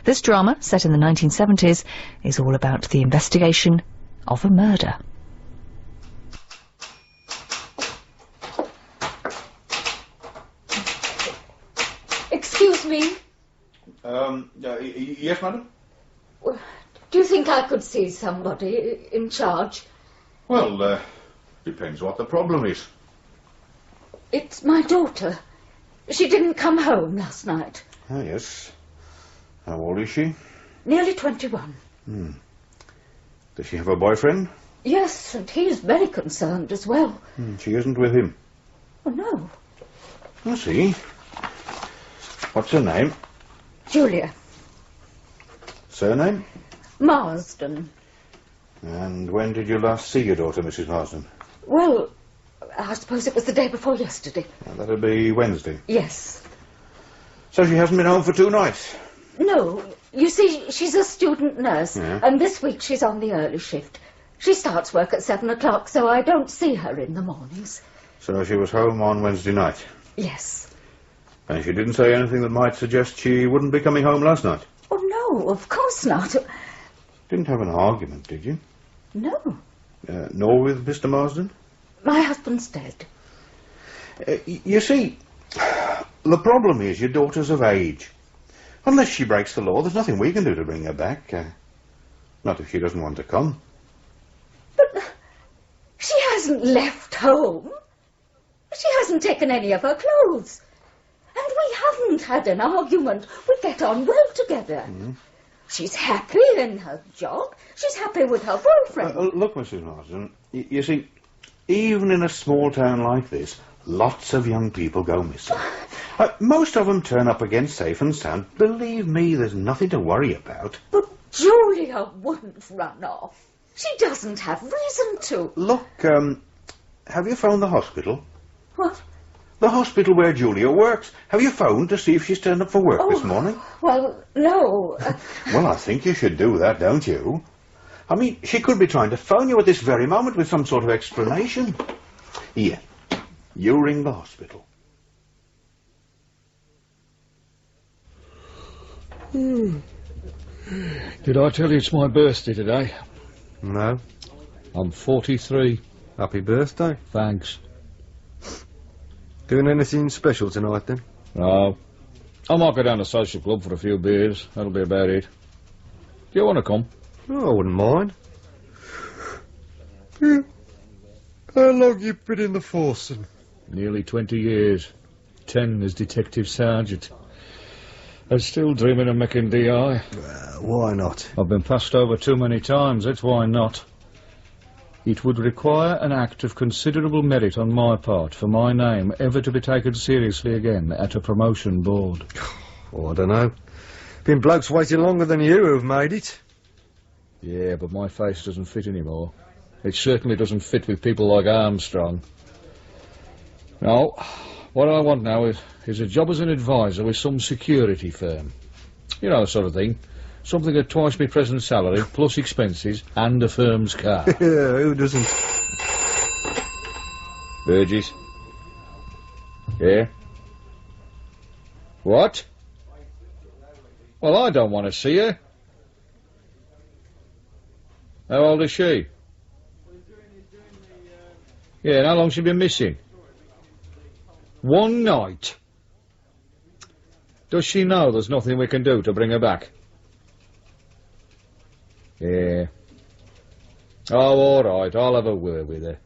This drama, set in the 1970s, is all about the investigation of a murder. Excuse me? Yes, madam? Do you think I could see somebody in charge? Well, depends what the problem is. It's my daughter. She didn't come home last night. Ah, yes. How old is she? Nearly 21. Does she have a boyfriend? Yes, and he's very concerned as well. She isn't with him. Oh, no. I see. What's her name? Julia. Surname? Marsden. And when did you last see your daughter, Mrs. Marsden? Well, I suppose it was the day before yesterday. That'll be Wednesday. Yes. So she hasn't been home for 2 nights? No. You see, she's a student nurse, and this week she's on the early shift. She starts work at 7 o'clock, so I don't see her in the mornings. So she was home on Wednesday night? Yes. And she didn't say anything that might suggest she wouldn't be coming home last night? Oh, no, of course not. Didn't have an argument, did you? No. Nor with Mr. Marsden? My husband's dead. You see, the problem is your daughter's of age. Unless she breaks the law, there's nothing we can do to bring her back. Not if she doesn't want to come. But she hasn't left home. She hasn't taken any of her clothes. And we haven't had an argument. We get on well together. She's happy in her job. She's happy with her boyfriend. Look, Mrs. Marsden, you see, even in a small town like this, lots of young people go missing. Most of them turn up again safe and sound. Believe me, there's nothing to worry about. But Julia wouldn't run off. She doesn't have reason to. Look, have you phoned the hospital? What? The hospital where Julia works. Have you phoned to see if she's turned up for work this morning? Well, no. Well, I think you should do that, don't you? I mean, she could be trying to phone you at this very moment with some sort of explanation. Here, you ring the hospital. Did I tell you it's my birthday today? No. I'm 43. Happy birthday. Thanks. Doing anything special tonight, then? No. I might go down to the social club for a few beers. That'll be about it. Do you want to come? Oh, I wouldn't mind. How long you been in the force, then? Nearly 20 years. 10 as detective sergeant. I'm still dreaming of making DI. Why not? I've been passed over too many times, that's why not. It would require an act of considerable merit on my part for my name ever to be taken seriously again at a promotion board. Oh, I don't know. Been blokes waiting longer than you who've made it. Yeah, but my face doesn't fit anymore. It certainly doesn't fit with people like Armstrong. No, what I want now is a job as an advisor with some security firm. You know, the sort of thing. Something at twice my present salary, plus expenses, and a firm's car. Yeah, who doesn't? Burgess? Yeah? What? Well, I don't want to see her. How old is she? Yeah, and how long's she been missing? 1 night. Does she know there's nothing we can do to bring her back? Yeah. Oh, all right, I'll have a word with her.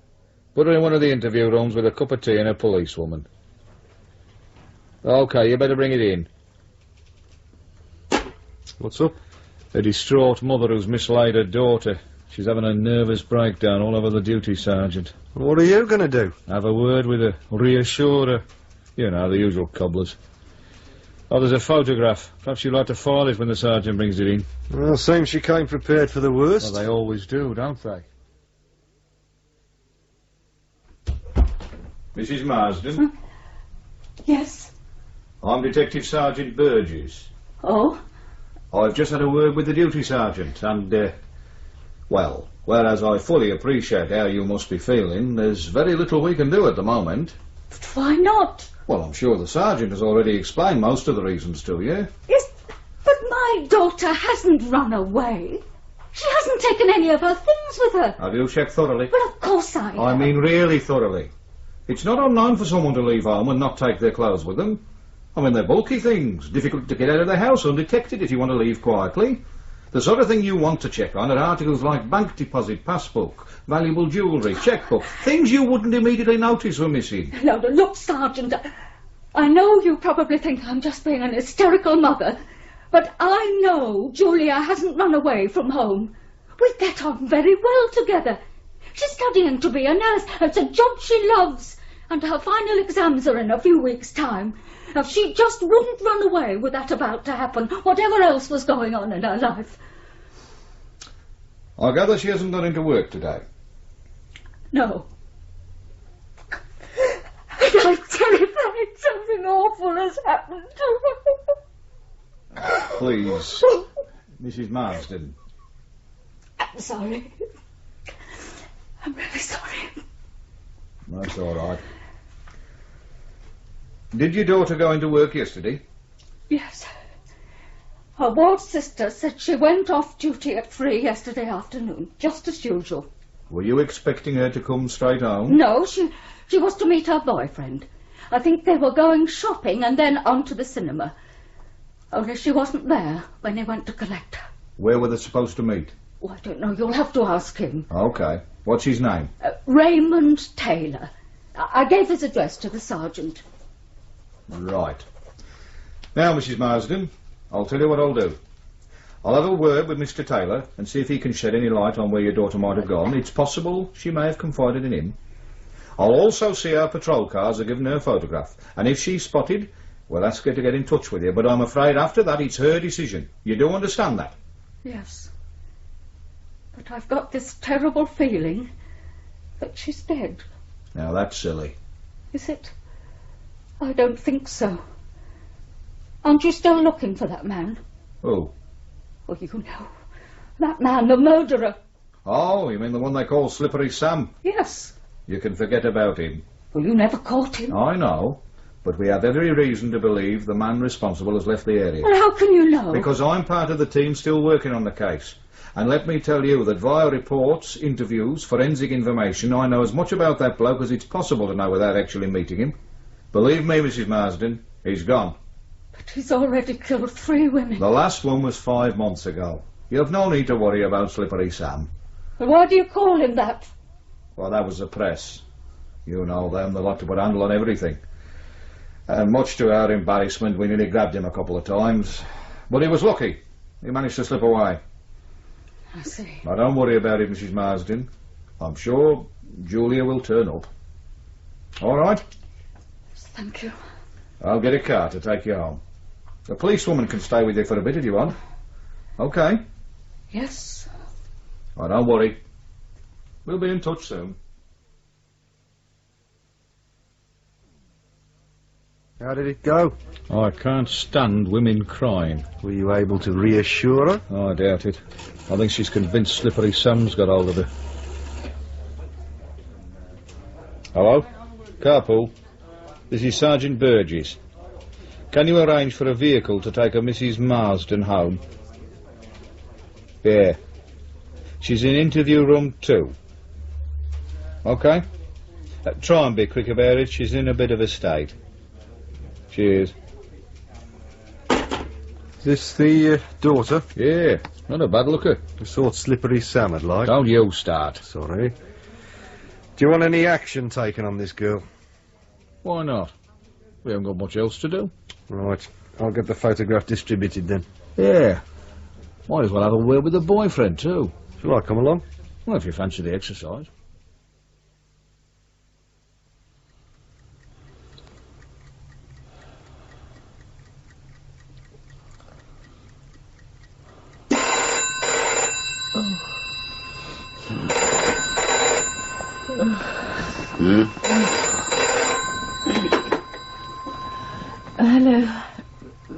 Put her in one of the interview rooms with a cup of tea and a policewoman. OK, you better bring it in. What's up? A distraught mother who's mislaid her daughter. She's having a nervous breakdown all over the duty sergeant. What are you going to do? Have a word with her, reassure her. You know, the usual cobblers. Oh, there's a photograph. Perhaps you'd like to file it when the sergeant brings it in. Well, seems she came prepared for the worst. Well, they always do, don't they? Mrs. Marsden? Yes. I'm Detective Sergeant Burgess. Oh? I've just had a word with the duty sergeant, and, well, whereas I fully appreciate how you must be feeling, there's very little we can do at the moment. But why not? Well, I'm sure the sergeant has already explained most of the reasons to you. Yes, but my My daughter hasn't run away. She hasn't taken any of her things with her. Have you checked thoroughly? Well, of course I have. I mean really thoroughly. It's not unknown for someone to leave home and not take their clothes with them. I mean, they're bulky things, difficult to get out of the house undetected if you want to leave quietly. The sort of thing you want to check on are articles like bank deposit, passbook, valuable jewellery, chequebook, things you wouldn't immediately notice were missing. Now, look, Sergeant, I know you probably think I'm just being an hysterical mother, but I know Julia hasn't run away from home. We get on very well together. She's studying to be a nurse. It's a job she loves, and her final exams are in a few weeks' time. If she just wouldn't run away with that about to happen, whatever else was going on in her life. I gather she hasn't gone into work today. No. And I'm terrified something awful has happened to her. Please, Mrs. Marsden. I'm sorry. I'm really sorry. That's all right. Did your daughter go into work yesterday? Yes. Her ward sister said she went off duty at 3 yesterday afternoon, just as usual. Were you expecting her to come straight home? No, she was to meet her boyfriend. I think they were going shopping and then on to the cinema. Only she wasn't there when they went to collect her. Where were they supposed to meet? Oh, I don't know. You'll have to ask him. Okay. What's his name? Raymond Taylor. I gave his address to the sergeant. Right. Now, Mrs. Marsden, I'll tell you what I'll do. I'll have a word with Mr. Taylor and see if he can shed any light on where your daughter might have gone. It's possible she may have confided in him. I'll also see our patrol cars are given her photograph, and if she's spotted, we'll ask her to get in touch with you. But I'm afraid after that it's her decision. You do understand that? Yes. But I've got this terrible feeling that she's dead. Now, that's silly. Is it? I don't think so. Aren't you still looking for that man? Who? Oh, you know. That man, the murderer. Oh, you mean the one they call Slippery Sam? Yes. You can forget about him. Well, you never caught him. I know, but we have every reason to believe the man responsible has left the area. Well, how can you know? Because I'm part of the team still working on the case. And let me tell you that via reports, interviews, forensic information, I know as much about that bloke as it's possible to know without actually meeting him. Believe me, Mrs. Marsden, he's gone. But he's already killed 3 women. The last one was 5 months ago. You've no need to worry about Slippery Sam. Well, why do you call him that? Well, that was the press. You know them, they like to put a handle on everything. And much to our embarrassment, we nearly grabbed him a couple of times. But he was lucky. He managed to slip away. I see. Now, don't worry about it, Mrs. Marsden. I'm sure Julia will turn up. All right? Thank you. I'll get a car to take you home. The policewoman can stay with you for a bit if you want. Okay? Yes. Oh, don't worry. We'll be in touch soon. How did it go? I can't stand women crying. Were you able to reassure her? Oh, I doubt it. I think she's convinced Slippery Sam's got hold of her. Hello? Carpool. This is Sergeant Burgess. Can you arrange for a vehicle to take a Mrs. Marsden home? Yeah. She's in interview room 2. OK? Try and be quick about it. She's in a bit of a state. Cheers. Is this the daughter? Yeah, not a bad looker. The sort Slippery Sam would like. Don't you start. Sorry. Do you want any action taken on this girl? Why not? We haven't got much else to do. Right. I'll get the photograph distributed then. Yeah. Might as well have a word with the boyfriend, too. Shall I come along? Well, if you fancy the exercise. Hello.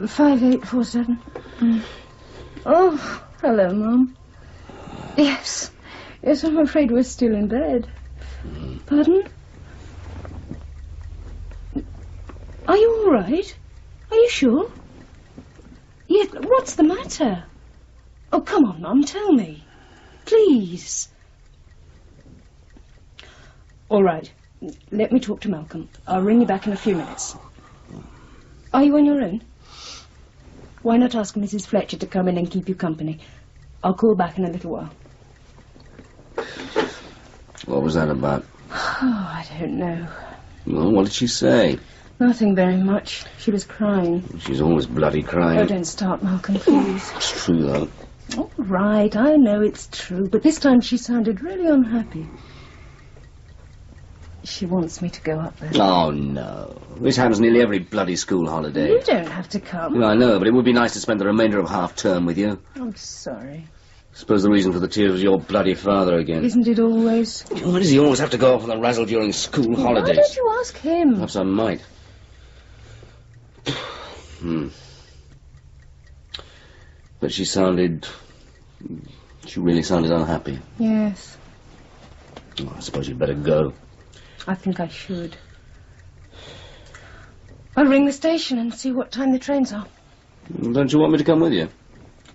5847. Oh, hello, Mum. Yes. Yes, I'm afraid we're still in bed. Pardon? Are you all right? Are you sure? Yes, what's the matter? Oh, come on, Mum, tell me. Please. All right. Let me talk to Malcolm. I'll ring you back in a few minutes. Are you on your own? Why not ask Mrs. Fletcher to come in and keep you company? I'll call back in a little while. What was that about? Oh, I don't know. Well, what did she say? Nothing very much. She was crying. She's always bloody crying. Oh, don't start, Malcolm, please. It's true, though. All right, I know it's true, but this time she sounded really unhappy. She wants me to go up there. Oh, no. This happens nearly every bloody school holiday. You don't have to come. I know, but it would be nice to spend the remainder of half-term with you. I'm sorry. Suppose the reason for the tears was your bloody father again. Isn't it always? Why does he always have to go off on the razzle during school holidays? Why don't you ask him? Perhaps I might. But she really sounded unhappy. Yes. Oh, I suppose you'd better go. I think I should. I'll ring the station and see what time the trains are. Don't you want me to come with you?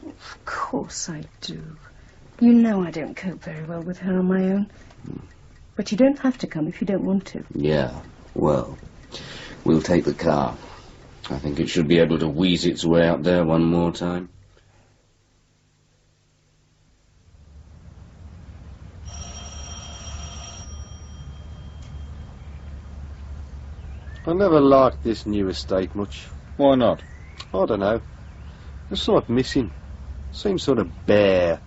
Of course I do. You know I don't cope very well with her on my own. But you don't have to come if you don't want to. Yeah, well, we'll take the car. I think it should be able to wheeze its way out there one more time. I never liked this new estate much. Why not? I don't know. There's something missing. Seems sort of bare.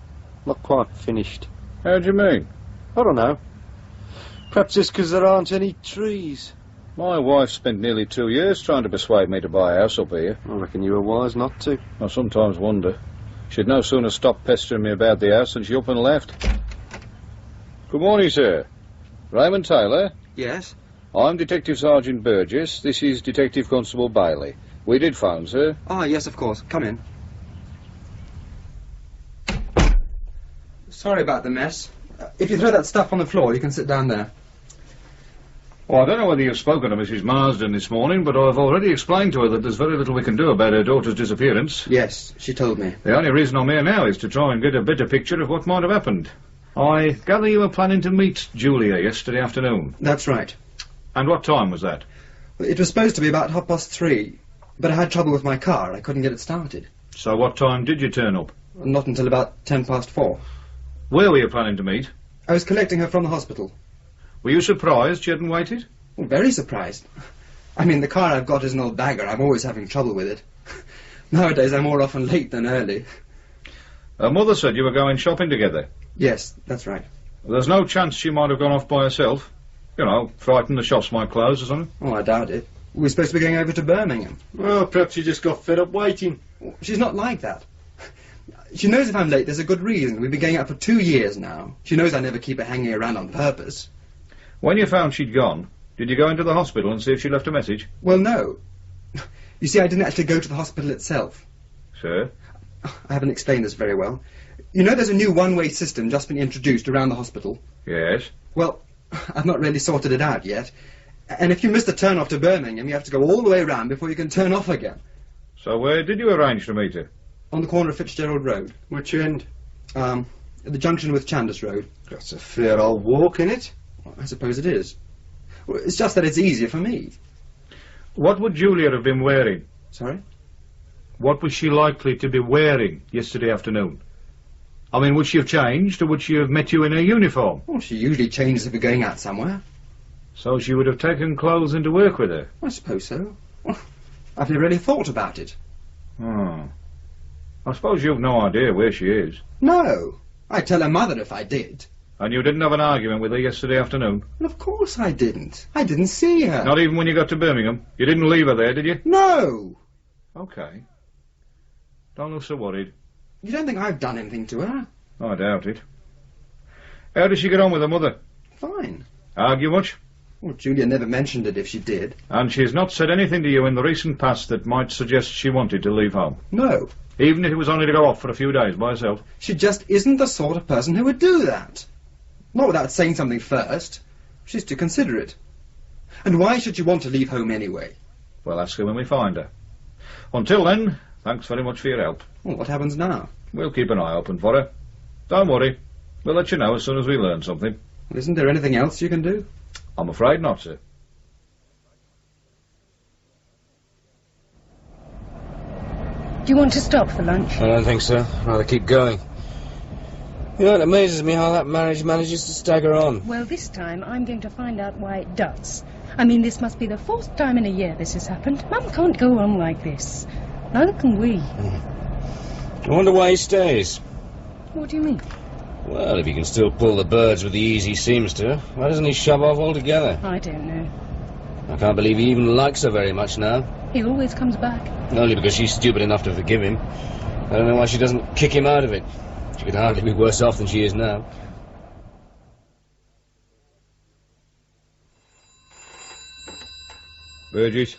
Not quite finished. How do you mean? I don't know. Perhaps just because there aren't any trees. My wife spent nearly 2 years trying to persuade me to buy a house up here. I reckon you were wise not to. I sometimes wonder. She'd no sooner stopped pestering me about the house than she up and left. Good morning, sir. Raymond Taylor? Yes? I'm Detective Sergeant Burgess. This is Detective Constable Bailey. We did phone, sir. Ah, yes, of course. Come in. Sorry about the mess. If you throw that stuff on the floor, you can sit down there. Well, I don't know whether you've spoken to Mrs. Marsden this morning, but I've already explained to her that there's very little we can do about her daughter's disappearance. Yes, she told me. The only reason I'm here now is to try and get a better picture of what might have happened. I gather you were planning to meet Julia yesterday afternoon. That's right. And what time was that? It was supposed to be about 3:30, but I had trouble with my car. I couldn't get it started. So what time did you turn up? Not until about 4:10. Where were you planning to meet? I was collecting her from the hospital. Were you surprised she hadn't waited? Oh, very surprised. I mean, the car I've got is an old bagger. I'm always having trouble with it. Nowadays, I'm more often late than early. Her mother said you were going shopping together. Yes, that's right. There's no chance she might have gone off by herself. You know, frightened the shops might close or something. Oh, I doubt it. We're supposed to be going over to Birmingham. Well, perhaps she just got fed up waiting. She's not like that. She knows if I'm late, there's a good reason. We've been going out for 2 years now. She knows I never keep her hanging around on purpose. When you found she'd gone, did you go into the hospital and see if she left a message? Well, no. You see, I didn't actually go to the hospital itself. Sir? I haven't explained this very well. You know there's a new one-way system just been introduced around the hospital? Yes. Well, I've not really sorted it out yet. And if you miss the turn-off to Birmingham, you have to go all the way around before you can turn off again. So where did you arrange to meet her? On the corner of Fitzgerald Road. Which end? At the junction with Chandos Road. That's a fair old walk, innit? Well, I suppose it is. Well, it's just that it's easier for me. What would Julia have been wearing? Sorry? What was she likely to be wearing yesterday afternoon? I mean, would she have changed, or would she have met you in her uniform? Well, she usually changes if we're going out somewhere. So she would have taken clothes into work with her? I suppose so. Well, I've never really thought about it. Oh. I suppose you've no idea where she is. No. I'd tell her mother if I did. And you didn't have an argument with her yesterday afternoon? Well, of course I didn't. I didn't see her. Not even when you got to Birmingham? You didn't leave her there, did you? No. Okay. Don't look so worried. You don't think I've done anything to her? I doubt it. How does she get on with her mother? Fine. Argue much? Well, Julia never mentioned it if she did. And she's not said anything to you in the recent past that might suggest she wanted to leave home? No. Even if it was only to go off for a few days by herself? She just isn't the sort of person who would do that. Not without saying something first. She's too considerate. And why should she want to leave home anyway? Well, ask her when we find her. Until then, Thanks very much for your help. Well, what happens now? We'll keep an eye open for her. Don't worry. We'll let you know as soon as we learn something. Well, isn't there anything else you can do? I'm afraid not, sir. Do you want to stop for lunch? I don't think so. I'd rather keep going. You know, it amazes me how that marriage manages to stagger on. Well, this time I'm going to find out why it does. I mean, this must be the 4th time in a year this has happened. Mum can't go on like this. Neither can we. I wonder why he stays. What do you mean? Well, if he can still pull the birds with the easy seamster, why doesn't he shove off altogether? I don't know. I can't believe he even likes her very much now. He always comes back. Only because she's stupid enough to forgive him. I don't know why she doesn't kick him out of it. She could hardly be worse off than she is now. Burgess.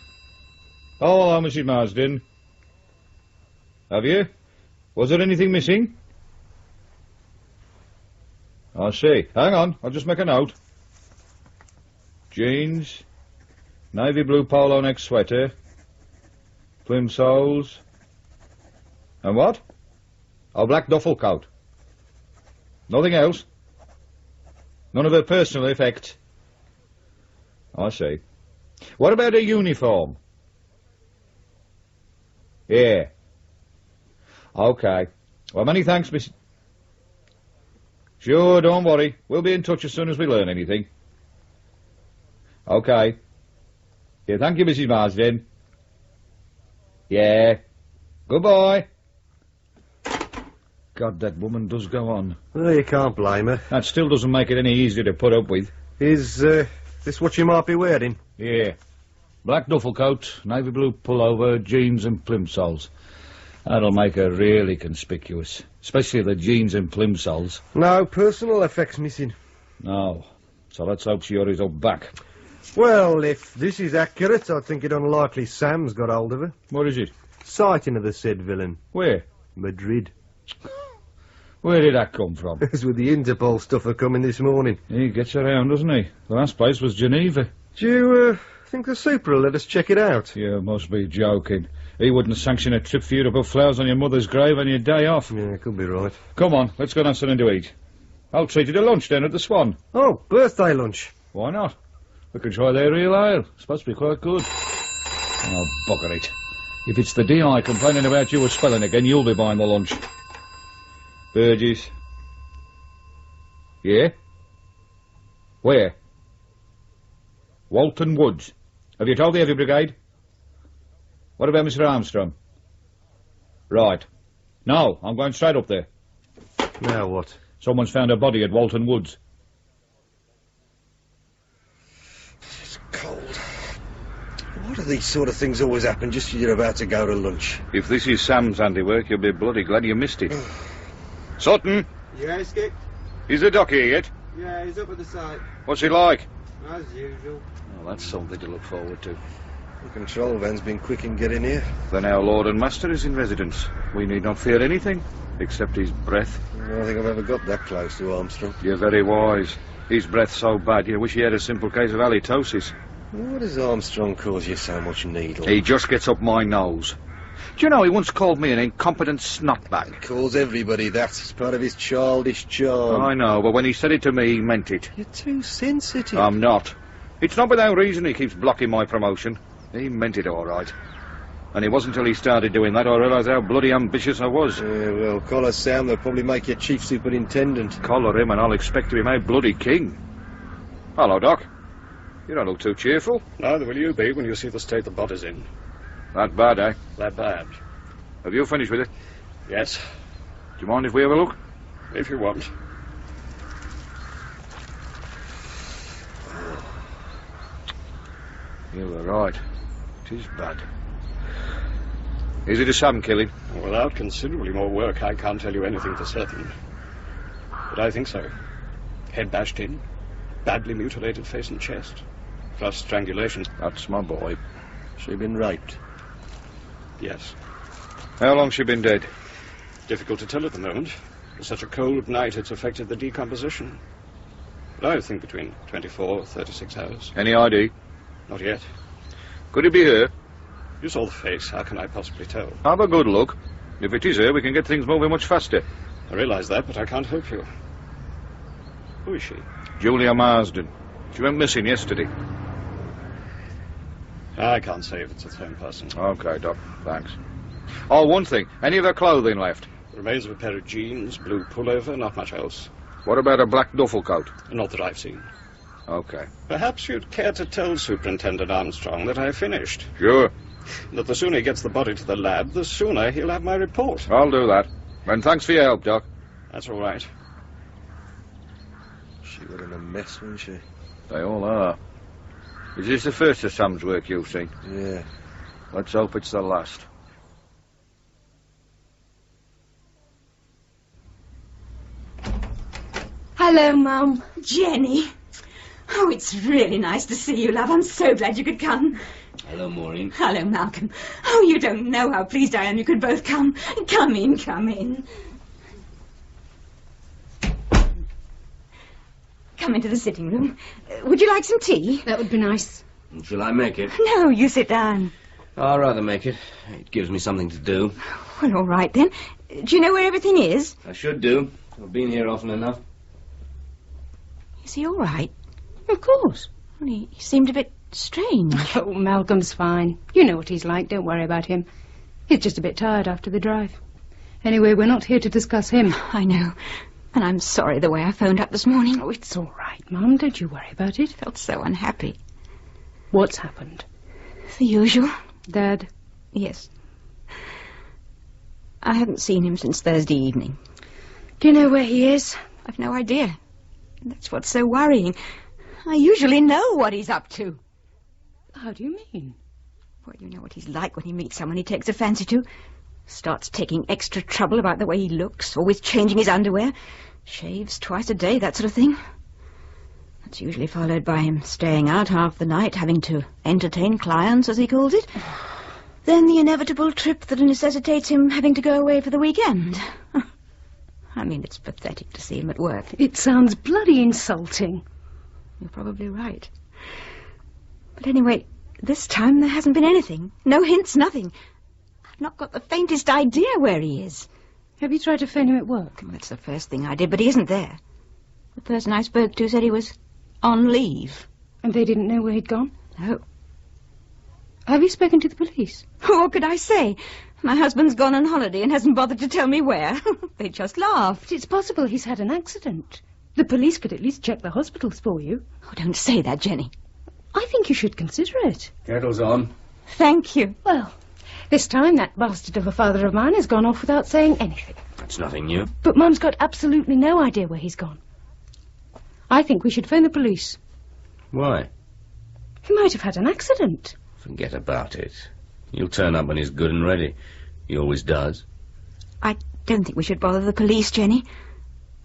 Oh, hello, Mrs. Marsden. Have you? Was there anything missing? I see. Hang on, I'll just make a note. Jeans, navy blue polo neck sweater, plim soles, and what? A black duffel coat. Nothing else? None of her personal effects? I see. What about a uniform? Yeah. Okay. Well, many thanks, Miss... Sure, don't worry. We'll be in touch as soon as we learn anything. Okay. Yeah, thank you, Mrs. Marsden. Yeah. Goodbye. God, that woman does go on. Well, you can't blame her. That still doesn't make it any easier to put up with. Is this what you might be wearing? Yeah. Black duffel coat, navy blue pullover, jeans and plimsolls. That'll make her really conspicuous. Especially the jeans and plimsolls. No personal effects missing. No. So let's hope she hurries up back. Well, if this is accurate, I think it unlikely Sam's got hold of her. What is it? Sighting of the said villain. Where? Madrid. Where did that come from? It's with the Interpol stuffer coming this morning. He gets around, doesn't he? The last place was Geneva. Do you think the super will let us check it out? You must be joking. He wouldn't sanction a trip for you to put flowers on your mother's grave on your day off. Yeah, could be right. Come on, let's go and have something to eat. I'll treat you to lunch then at the Swan. Oh, birthday lunch. Why not? We can try their real ale. It's supposed to be quite good. Oh, bugger it. If it's the DI complaining about you spelling again, you'll be buying the lunch. Burgess. Yeah? Where? Walton Woods. Have you told the Heavy Brigade? What about Mr. Armstrong? Right. No, I'm going straight up there. Now what? Someone's found a body at Walton Woods. It's cold. Why do these sort of things always happen just as you're about to go to lunch? If this is Sam's handiwork, you'll be bloody glad you missed it. Sutton, Yeah, Skip? is the doc here yet? Yeah, he's up at the site. What's he like? As usual. Well, that's something to look forward to. The control van's been quick in getting here. Then our Lord and Master is in residence. We need not fear anything, except his breath. I don't think I've ever got that close to Armstrong. You're very wise. His breath's so bad, you wish he had a simple case of halitosis. What does Armstrong cause you so much needle? He just gets up my nose. Do you know, he once called me an incompetent snotbag. He calls everybody that. It's part of his childish charm. I know, but when he said it to me, he meant it. You're too sensitive. I'm not. It's not without reason he keeps blocking my promotion. He meant it all right. And it wasn't until he started doing that I realised how bloody ambitious I was. Yeah, well, collar Sam, they'll probably make you chief superintendent. Collar him and I'll expect to be made bloody king. Hello, Doc. You don't look too cheerful. Neither will you be when you see the state the body's in. That bad, eh? That bad. Have you finished with it? Yes, Do you mind if we have a look? if you want. You were right. It is bad. Is it a Sam killing? Without considerably more work, I can't tell you anything for certain. But I think so. Head bashed in, badly mutilated face and chest, plus strangulation. That's my boy. She been raped. Yes. How long's she been dead? Difficult to tell at the moment. It's such a cold night, it's affected the decomposition. But I think between 24 or 36 hours. Any ID? Not yet. Could it be her? You saw the face. How can I possibly tell? Have a good look. If it is her, we can get things moving much faster. I realise that, but I can't help you. Who is she? Julia Marsden. She went missing yesterday. I can't say if it's the same person. OK, Doc. Thanks. Oh, one thing. Any of her clothing left? Remains of a pair of jeans, blue pullover, not much else. What about a black duffel coat? Not that I've seen. OK. Perhaps you'd care to tell Superintendent Armstrong that I've finished. Sure. That the sooner he gets the body to the lab, the sooner he'll have my report. I'll do that. And thanks for your help, Doc. That's all right. She was in a mess, wasn't she? They all are. Is this the first of Sam's work you've seen? Yeah. Let's hope it's the last. Hello, Mum. Jenny. Oh, it's really nice to see you, love. I'm so glad you could come. Hello, Maureen. Hello, Malcolm. Oh, you don't know how pleased I am you could both come. Come in, come in. Come into the sitting room. Would you like some tea? That would be nice. Shall I make it? No, you sit down. I'd rather make it. It gives me something to do. Well, all right then. Do you know where everything is? I should do. I've been here often enough. Is he all right? Of course. Well, he seemed a bit strange. Oh, Malcolm's fine. You know what he's like. Don't worry about him. He's just a bit tired after the drive. Anyway, we're not here to discuss him. I know. And I'm sorry the way I phoned up this morning. Oh, it's all right, Mum. Don't you worry about it. Felt so unhappy. What's happened? The usual. Dad? Yes. I haven't seen him since Thursday evening. Do you know where he is? I've no idea. That's what's so worrying. I usually know what he's up to. How do you mean? Well, you know what he's like when he meets someone he takes a fancy to. Starts taking extra trouble about the way he looks, always changing his underwear, shaves twice a day, that sort of thing. That's usually followed by him staying out half the night, having to entertain clients, as he calls it. Then the inevitable trip that necessitates him having to go away for the weekend. I mean, it's pathetic to see him at work. It sounds bloody insulting. You're probably right. But anyway, this time there hasn't been anything. No hints, nothing. I've not got the faintest idea where he is. Have you tried to phone him at work? Well, that's the first thing I did, but he isn't there. The person I spoke to said he was on leave. And they didn't know where he'd gone? No. Have you spoken to the police? What could I say? My husband's gone on holiday and hasn't bothered to tell me where. They just laughed. It's possible he's had an accident. The police could at least check the hospitals for you. Oh, don't say that, Jenny. I think you should consider it. Kettle's on. Thank you. Well, this time that bastard of a father of mine has gone off without saying anything. That's nothing new. But Mum's got absolutely no idea where he's gone. I think we should phone the police. Why? He might have had an accident. Forget about it. He'll turn up when he's good and ready. He always does. I don't think we should bother the police, Jenny.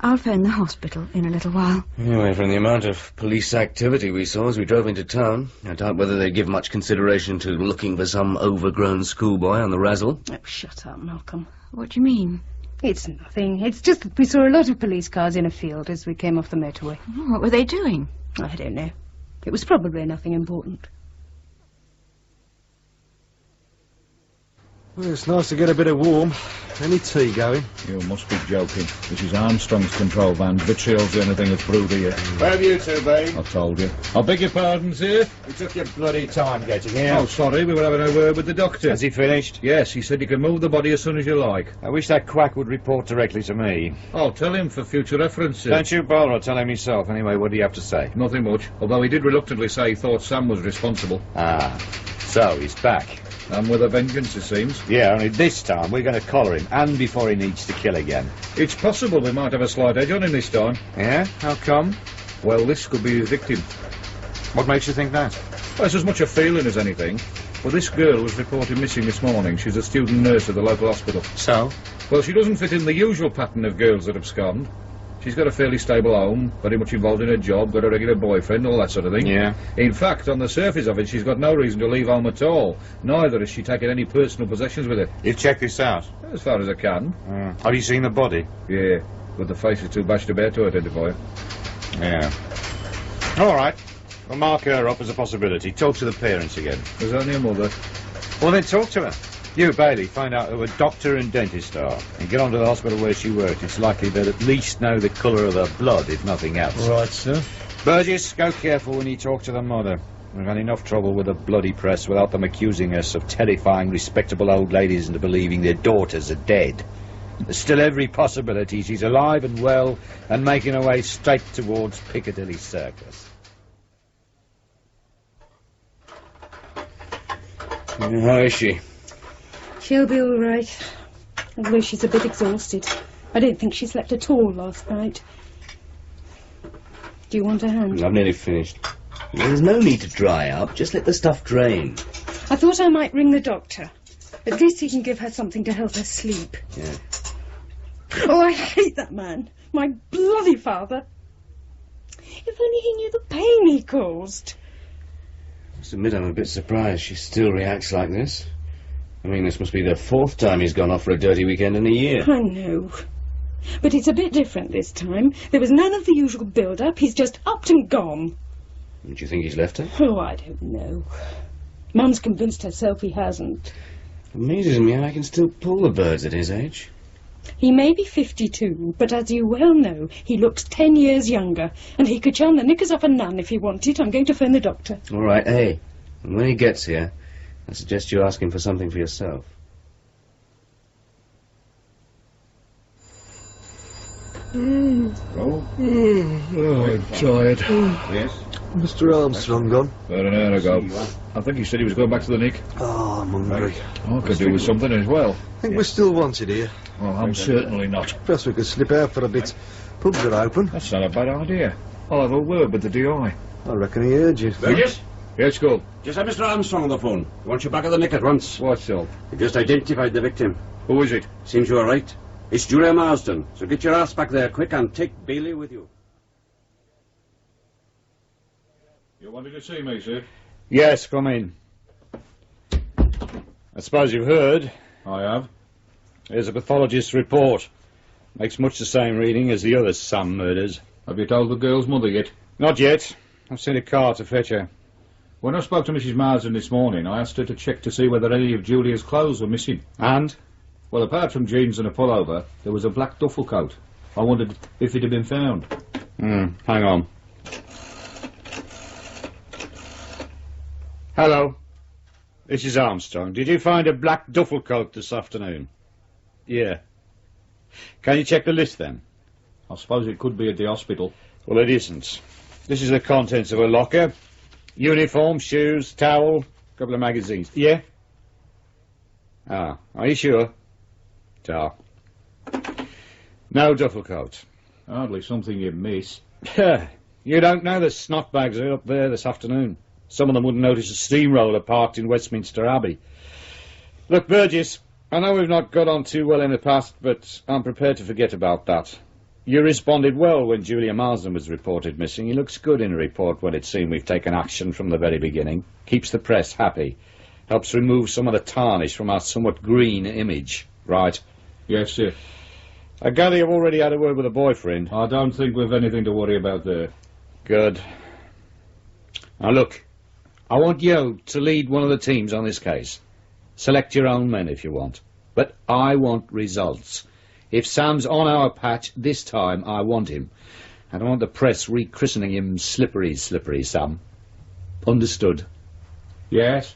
I'll phone the hospital in a little while. Anyway, from the amount of police activity we saw as we drove into town, I doubt whether they'd give much consideration to looking for some overgrown schoolboy on the razzle. Oh, shut up, Malcolm. What do you mean? It's nothing. It's just that we saw a lot of police cars in a field as we came off the motorway. Oh, what were they doing? I don't know. It was probably nothing important. Well, it's nice to get a bit of warm. Any tea going? You must be joking. This is Armstrong's control van. Vitriol's the only thing that's brewed here. Where have you two been? I told you. I beg your pardon, sir? You took your bloody time getting here. Oh, sorry, we were having a word with the doctor. Has he finished? Yes, he said you can move the body as soon as you like. I wish that quack would report directly to me. I'll tell him for future reference, sir. Don't you bother, I'll tell him yourself. Anyway, what do you have to say? Nothing much, although he did reluctantly say he thought Sam was responsible. Ah, so he's back. And with a vengeance, it seems. Yeah, only this time we're going to collar him, and before he needs to kill again. It's possible we might have a slight edge on him this time. Yeah? How come? Well, this could be his victim. What makes you think that? Well, it's as much a feeling as anything. Well, this girl was reported missing this morning. She's a student nurse at the local hospital. So? Well, she doesn't fit in the usual pattern of girls that abscond. She's got a fairly stable home, very much involved in her job, got a regular boyfriend, all that sort of thing. Yeah. In fact, on the surface of it, she's got no reason to leave home at all. Neither has she taken any personal possessions with her. You've checked this out? As far as I can. Have you seen the body? Yeah, but the face is too bashed about to identify her. Yeah. All right. We'll mark her up as a possibility. Talk to the parents again. There's only a mother. Well, then talk to her. You, Bailey, find out who a doctor and dentist are, and get on to the hospital where she worked. It's likely they'll at least know the colour of her blood, if nothing else. Right, sir. Burgess, go careful when you talk to the mother. We've had enough trouble with the bloody press without them accusing us of terrifying respectable old ladies into believing their daughters are dead. There's still every possibility she's alive and well and making her way straight towards Piccadilly Circus. How is she? She'll be all right. Although she's a bit exhausted. I don't think she slept at all last night. Do you want a hand? I've nearly finished. There's no need to dry up. Just let the stuff drain. I thought I might ring the doctor. At least he can give her something to help her sleep. Yeah. Oh, I hate that man. My bloody father. If only he knew the pain he caused. I must admit I'm a bit surprised she still reacts like this. I mean, this must be the 4th time he's gone off for a dirty weekend in a year. I know. But it's a bit different this time. There was none of the usual build-up. He's just upped and gone. Do you think he's left her? Oh, I don't know. Mum's convinced herself he hasn't. It amazes me how I can still pull the birds at his age. He may be 52, but as you well know, he looks 10 years younger, and he could charm the knickers off a nun if he wanted. I'm going to phone the doctor. All right, hey, and when he gets here, I suggest you ask him for something for yourself. Oh, I'm tired. yes. Mr. Armstrong gone? About an hour ago. I think he said he was going back to the Nick. Oh, I'm hungry. I could do with something as well. Think we're still wanted here. Well, I'm certainly not. Perhaps we could slip out for a bit. Pubs are open. That's not a bad idea. I'll have a word with the DI. I reckon he heard you. Burgess? Yes, go. Just have Mr. Armstrong on the phone. He wants you back at the Nick at once. What so? He just identified the victim. Who is it? Seems you are right. It's Julia Marsden. So get your ass back there quick and take Bailey with you. You wanted to see me, sir? Yes, come in. I suppose you've heard. I have. Here's a pathologist's report. Makes much the same reading as the other Sam murders. Have you told the girl's mother yet? Not yet. I've sent a car to fetch her. When I spoke to Mrs. Marsden this morning, I asked her to check to see whether any of Julia's clothes were missing. And? Well, apart from jeans and a pullover, there was a black duffel coat. I wondered if it had been found. Hang on. Hello. This is Armstrong. Did you find a black duffel coat this afternoon? Yeah. Can you check the list then? I suppose it could be at the hospital. Well, it isn't. This is the contents of a locker. Uniform, shoes, towel, couple of magazines. Yeah? Ah, are you sure? Ta. No duffel coat. Hardly something you'd miss. You don't know the snotbags are up there this afternoon. Some of them wouldn't notice a steamroller parked in Westminster Abbey. Look, Burgess, I know we've not got on too well in the past, but I'm prepared to forget about that. You responded well when Julia Marsden was reported missing. He looks good in a report when it's seen we've taken action from the very beginning. Keeps the press happy. Helps remove some of the tarnish from our somewhat green image. Right? Yes, sir. I gather you've already had a word with a boyfriend. I don't think we've anything to worry about there. Good. Now look, I want you to lead one of the teams on this case. Select your own men if you want. But I want results. If Sam's on our patch this time, I want him. I don't want the press rechristening him Slippery Sam. Understood? Yes.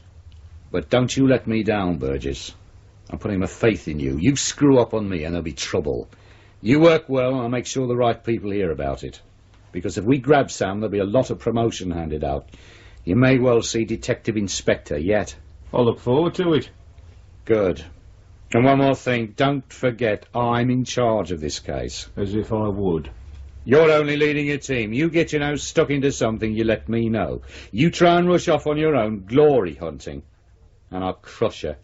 But don't you let me down, Burgess. I'm putting my faith in you. You screw up on me and there'll be trouble. You work well and I'll make sure the right people hear about it. Because if we grab Sam, there'll be a lot of promotion handed out. You may well see Detective Inspector yet. I'll look forward to it. Good. And one more thing, don't forget I'm in charge of this case. As if I would. You're only leading your team. You get your nose stuck into something, you let me know. You try and rush off on your own, glory hunting. And I'll crush you.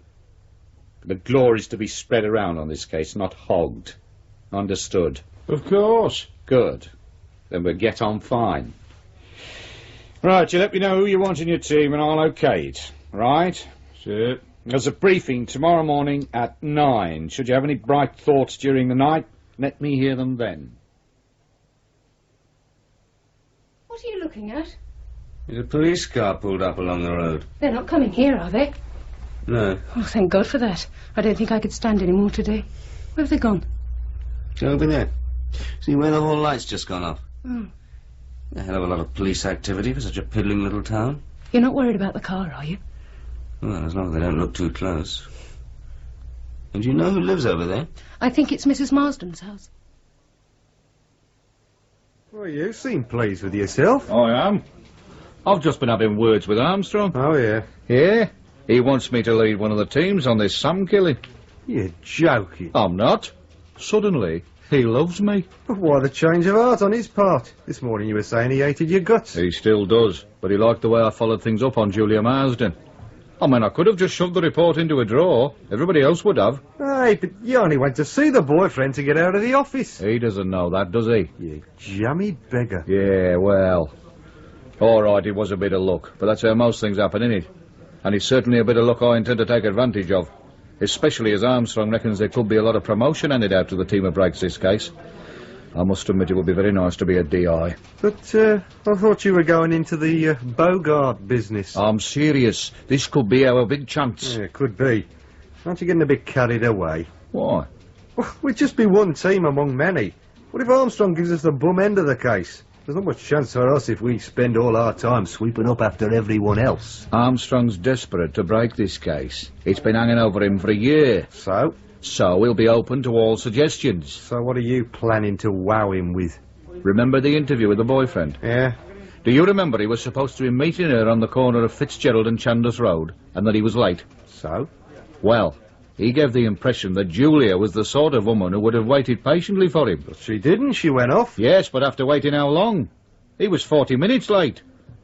The glory's to be spread around on this case, not hogged. Understood? Of course. Good. Then we'll get on fine. Right, you let me know who you want in your team and I'll okay it. Right? Sure. There's a briefing tomorrow morning at 9. Should you have any bright thoughts during the night, let me hear them then. What are you looking at? There's a police car pulled up along the road. They're not coming here, are they? No. Oh, thank God for that. I don't think I could stand any more today. Where have they gone? Over there. See where the whole light's just gone off? Oh. A hell of a lot of police activity for such a piddling little town. You're not worried about the car, are you? Well, as long as they don't look too close. And do you know who lives over there? I think it's Mrs. Marsden's house. Well, you seem pleased with yourself. I am. I've just been having words with Armstrong. Oh, yeah? Yeah. He wants me to lead one of the teams on this Sam killing. You're joking. I'm not. Suddenly, he loves me. But why the change of heart on his part? This morning you were saying he hated your guts. He still does, but he liked the way I followed things up on Julia Marsden. I mean, I could have just shoved the report into a drawer. Everybody else would have. Hey, but you only went to see the boyfriend to get out of the office. He doesn't know that, does he? You jammy beggar. Yeah, well... All right, it was a bit of luck, but that's how most things happen, innit? And it's certainly a bit of luck I intend to take advantage of. Especially as Armstrong reckons there could be a lot of promotion handed out to the team who breaks this case. I must admit it would be very nice to be a DI. But, I thought you were going into the Bogart business. I'm serious. This could be our big chance. Yeah, could be. Aren't you getting a bit carried away? Why? Well, we'd just be one team among many. What if Armstrong gives us the bum end of the case? There's not much chance for us if we spend all our time sweeping up after everyone else. Armstrong's desperate to break this case. It's been hanging over him for a year. So? So he'll be open to all suggestions. So what are you planning to wow him with? Remember the interview with the boyfriend? Yeah. Do you remember he was supposed to be meeting her on the corner of Fitzgerald and Chandos Road, and that he was late? So? Well, he gave the impression that Julia was the sort of woman who would have waited patiently for him. But she didn't. She went off. Yes, but after waiting how long? He was 40 minutes late.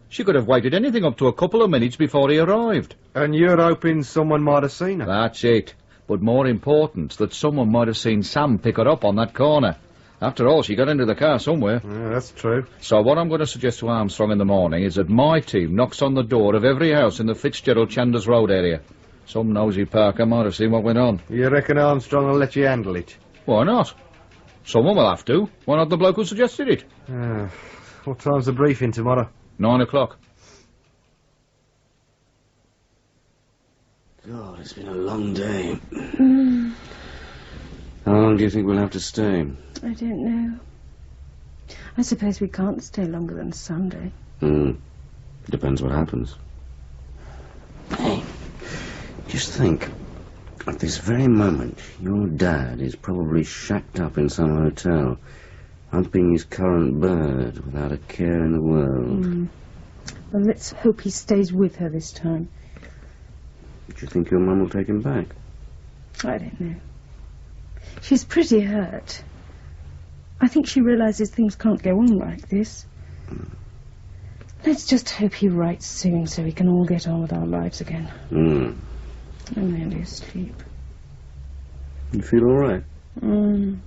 She could have waited anything up to a couple of minutes before he arrived. And you're hoping someone might have seen her? That's it. But more important, that someone might have seen Sam pick her up on that corner. After all, she got into the car somewhere. Yeah, that's true. So what I'm going to suggest to Armstrong in the morning is that my team knocks on the door of every house in the Fitzgerald Chandos Road area. Some nosy Parker might have seen what went on. You reckon Armstrong will let you handle it? Why not? Someone will have to. Why not the bloke who suggested it? What time's the briefing tomorrow? 9 o'clock. God, it's been a long day. How long do you think we'll have to stay? I don't know. I suppose we can't stay longer than Sunday. Depends what happens. Hey, just think. At this very moment, your dad is probably shacked up in some hotel, humping his currant bird without a care in the world. Well, let's hope he stays with her this time. Do you think your mum will take him back? I don't know. She's pretty hurt. I think she realises things can't go on like this. Let's just hope he writes soon so we can all get on with our lives again. I'm nearly asleep. You feel all right? Gin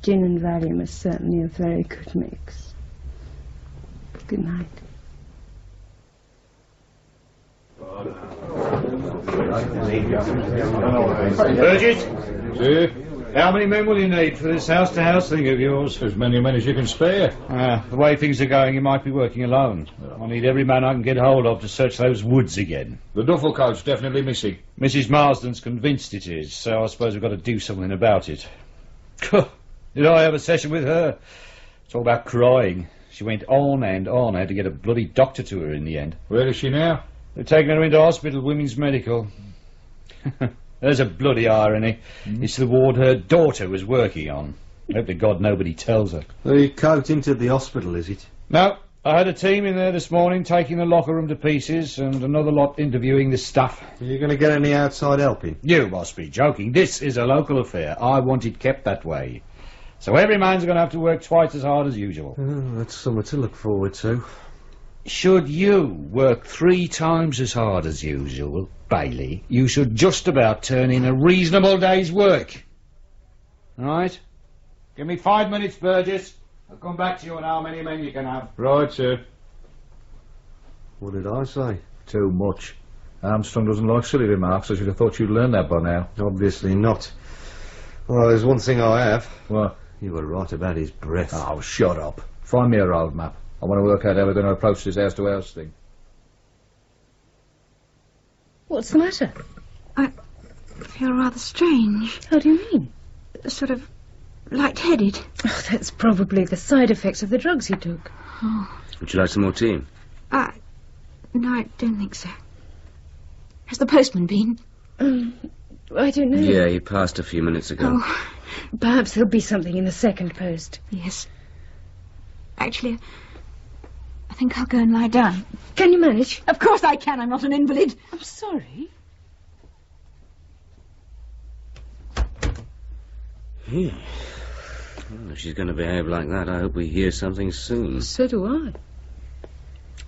and Valium is certainly a very good mix. Good night. Burgess? Sir? How many men will you need for this house-to-house thing of yours? As many men as you can spare. The way things are going, you might be working alone. I need every man I can get hold of to search those woods again. The duffel coat's definitely missing. Mrs. Marsden's convinced it is, so I suppose we've got to do something about it. Did I have a session with her? It's all about crying. She went on and on. I had to get a bloody doctor to her in the end. Where is she now? They're taking her into hospital, women's medical. There's a bloody irony. It's the ward her daughter was working on. Hope to God nobody tells her. The coat into the hospital, is it? No, I had a team in there this morning taking the locker room to pieces and another lot interviewing the staff. Are you going to get any outside helping? You must be joking. This is a local affair. I want it kept that way. So every man's going to have to work twice as hard as usual. That's something to look forward to. Should you work 3 times as hard as usual, Bailey, you should just about turn in a reasonable day's work. All right? Give me 5 minutes, Burgess. I'll come back to you on how many men you can have. Right, sir. What did I say? Too much. Armstrong doesn't like silly remarks. I should have thought you'd learned that by now. Obviously not. Well, there's one thing I have. What? You were right about his breath. Oh, shut up. Find me a road map. I want to work out how we're going to approach this house-to-house thing. What's the matter? I feel rather strange. How do you mean? Sort of lightheaded. Oh, that's probably the side effects of the drugs you took. Oh. Would you like some more tea? No, I don't think so. Has the postman been? I don't know. Yeah, he passed a few minutes ago. Oh. Perhaps there'll be something in the second post. Yes. Actually, I think I'll go and lie down. Can you manage? Of course I can. I'm not an invalid. I'm sorry. Yeah. Well, if she's going to behave like that, I hope we hear something soon. So do I.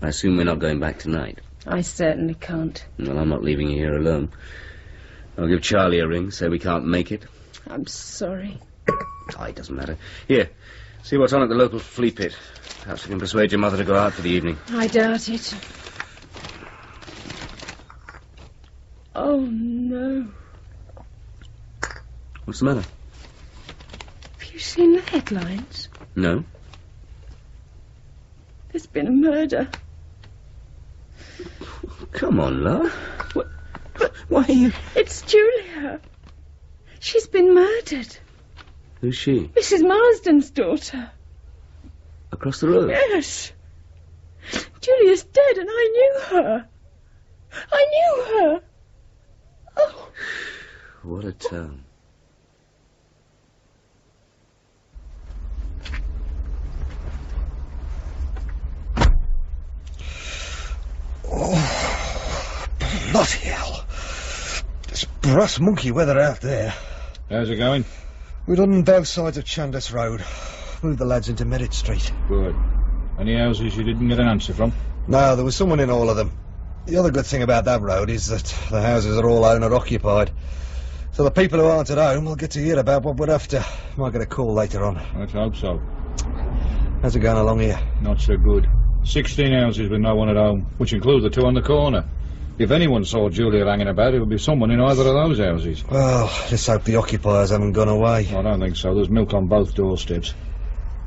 I assume we're not going back tonight. I certainly can't. Well, I'm not leaving you here alone. I'll give Charlie a ring, say we can't make it. I'm sorry. Oh, it doesn't matter. Here, see what's on at the local flea pit. Perhaps we can persuade your mother to go out for the evening. I doubt it. Oh, no. What's the matter? Have you seen the headlines? No. There's been a murder. Come on, love. Why are you... It's Julia. She's been murdered. Who's she? Mrs. Marsden's daughter. Across the road? Yes. Julia's dead and I knew her. I knew her. Oh. What a town. Oh, bloody hell. It's brass monkey weather out there. How's it going? We're on both sides of Chandos Road. Moved the lads into Merritt Street. Good. Any houses you didn't get an answer from? No, there was someone in all of them. The other good thing about that road is that the houses are all owner-occupied. So the people who aren't at home will get to hear about what we're after. Might get a call later on. Let's hope so. How's it going along here? Not so good. 16 houses with no one at home, which include the two on the corner. If anyone saw Julia hanging about, it would be someone in either of those houses. Well, let's hope the occupiers haven't gone away. I don't think so. There's milk on both doorsteps.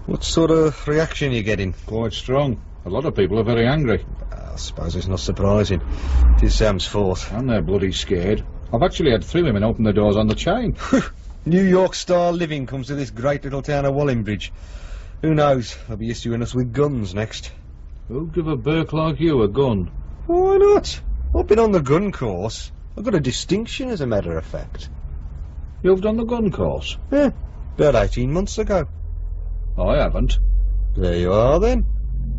What sort of reaction are you getting? Quite strong. A lot of people are very angry. I suppose it's not surprising. It is Sam's fault. And they're bloody scared. I've actually had 3 women open the doors on the chain. New York-style living comes to this great little town of Wallingbridge. Who knows? They'll be issuing us with guns next. Who'd give a Burke like you a gun? Why not? I've been on the gun course. I've got a distinction, as a matter of fact. You've done the gun course? Yeah, about 18 months ago. I haven't. There you are, then.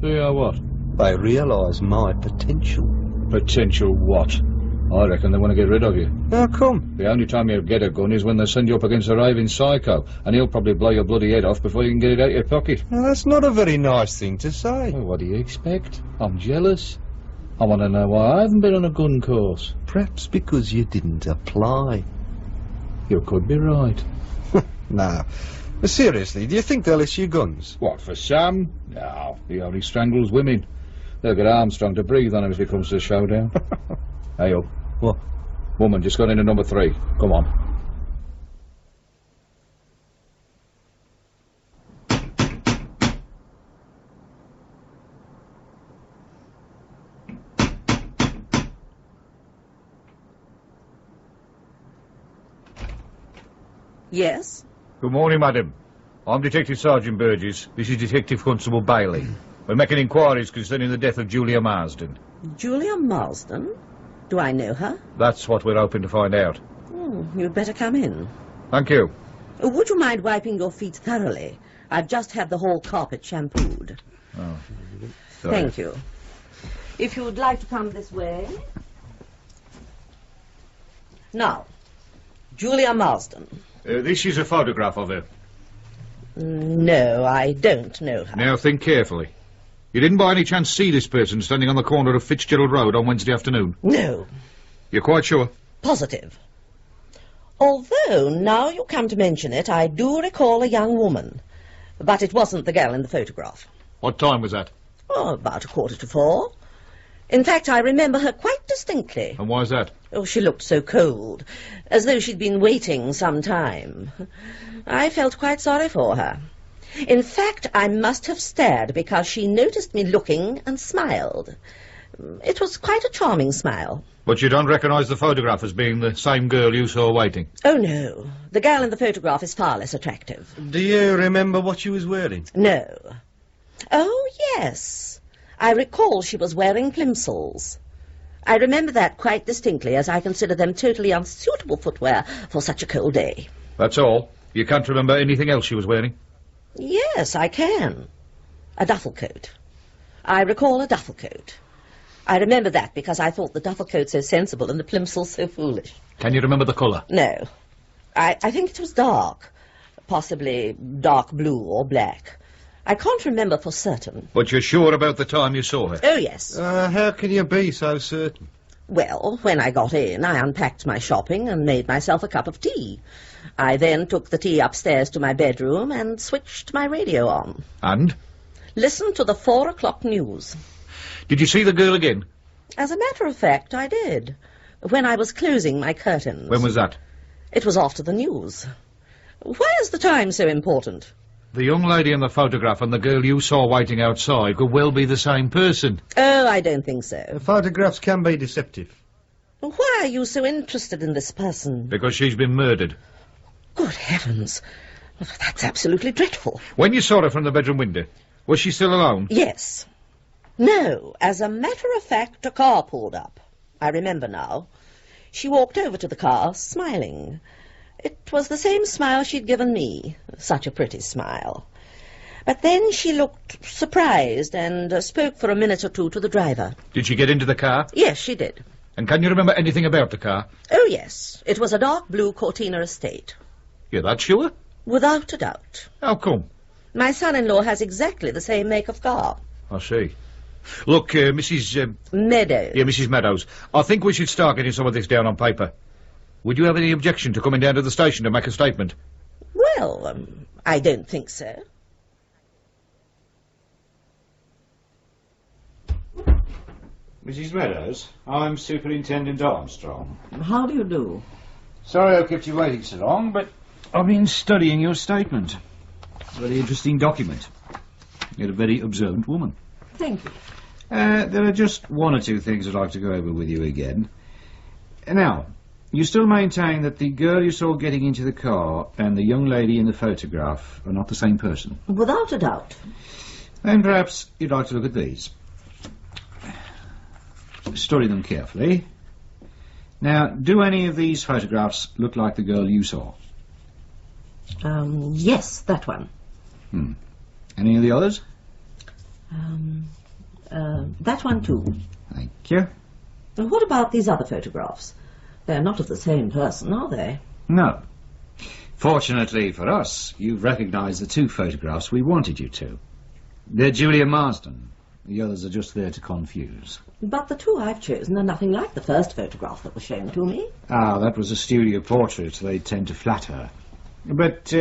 Yeah, what? They realise my potential. Potential what? I reckon they want to get rid of you. How come? The only time you'll get a gun is when they send you up against a raving psycho, and he'll probably blow your bloody head off before you can get it out of your pocket. Now, that's not a very nice thing to say. Well, what do you expect? I'm jealous. I want to know why I haven't been on a gun course. Perhaps because you didn't apply. You could be right. No. But seriously, do you think they'll issue guns? What, for Sam? No, he only strangles women. They'll get Armstrong to breathe on him if it comes to a showdown. Hey, up. What? Woman, just got into number 3. Come on. Yes? Good morning, madam. I'm Detective Sergeant Burgess. This is Detective Constable Bailey. We're making inquiries concerning the death of Julia Marsden. Julia Marsden? Do I know her? That's what we're hoping to find out. Oh, you'd better come in. Thank you. Would you mind wiping your feet thoroughly? I've just had the whole carpet shampooed. Oh, sorry. Thank you. If you'd like to come this way. Now, Julia Marsden. This is a photograph of her. No, I don't know her. Now think carefully. You didn't by any chance see this person standing on the corner of Fitzgerald Road on Wednesday afternoon? No. You're quite sure? Positive. Although, now you come to mention it, I do recall a young woman. But it wasn't the girl in the photograph. What time was that? Oh, about 3:45. In fact, I remember her quite distinctly. And why is that? Oh, she looked so cold, as though she'd been waiting some time. I felt quite sorry for her. In fact, I must have stared because she noticed me looking and smiled. It was quite a charming smile. But you don't recognise the photograph as being the same girl you saw waiting? Oh, no. The girl in the photograph is far less attractive. Do you remember what she was wearing? No. Oh, yes. I recall she was wearing plimsolls. I remember that quite distinctly, as I consider them totally unsuitable footwear for such a cold day. That's all? You can't remember anything else she was wearing? Yes, I can. A duffel coat. I recall a duffel coat. I remember that because I thought the duffel coat so sensible and the plimsoll so foolish. Can you remember the colour? No. I think it was dark. Possibly dark blue or black. I can't remember for certain. But you're sure about the time you saw her? Oh, yes. How can you be so certain? Well, when I got in, I unpacked my shopping and made myself a cup of tea. I then took the tea upstairs to my bedroom and switched my radio on. And? Listened to the 4 o'clock news. Did you see the girl again? As a matter of fact, I did. When I was closing my curtains. When was that? It was after the news. Why is the time so important? The young lady in the photograph and the girl you saw waiting outside could well be the same person. Oh, I don't think so. Photographs can be deceptive. Why are you so interested in this person? Because she's been murdered. Good heavens. That's absolutely dreadful. When you saw her from the bedroom window, was she still alone? Yes. No, as a matter of fact, a car pulled up. I remember now. She walked over to the car, smiling. It was the same smile she'd given me. Such a pretty smile. But then she looked surprised and spoke for a minute or two to the driver. Did she get into the car? Yes, she did. And can you remember anything about the car? Oh, yes. It was a dark blue Cortina estate. You're that sure? Without a doubt. How come? My son-in-law has exactly the same make of car. I see. Look, Mrs... Meadows. Yeah, Mrs. Meadows. I think we should start getting some of this down on paper. Would you have any objection to coming down to the station to make a statement? Well, I don't think so. Mrs. Meadows, I'm Superintendent Armstrong. How do you do? Sorry I kept you waiting so long, but I've been studying your statement. It's a very interesting document. You're a very observant woman. Thank you. There are just one or two things I'd like to go over with you again. Now, you still maintain that the girl you saw getting into the car and the young lady in the photograph are not the same person? Without a doubt. Then perhaps you'd like to look at these. Study them carefully. Now, do any of these photographs look like the girl you saw? Yes, that one. Any of the others? That one too. Thank you. And what about these other photographs? They're not of the same person, are they? No. Fortunately for us, you've recognised the two photographs we wanted you to. They're Julia Marsden. The others are just there to confuse. But the two I've chosen are nothing like the first photograph that was shown to me. Ah, that was a studio portrait. They tend to flatter. But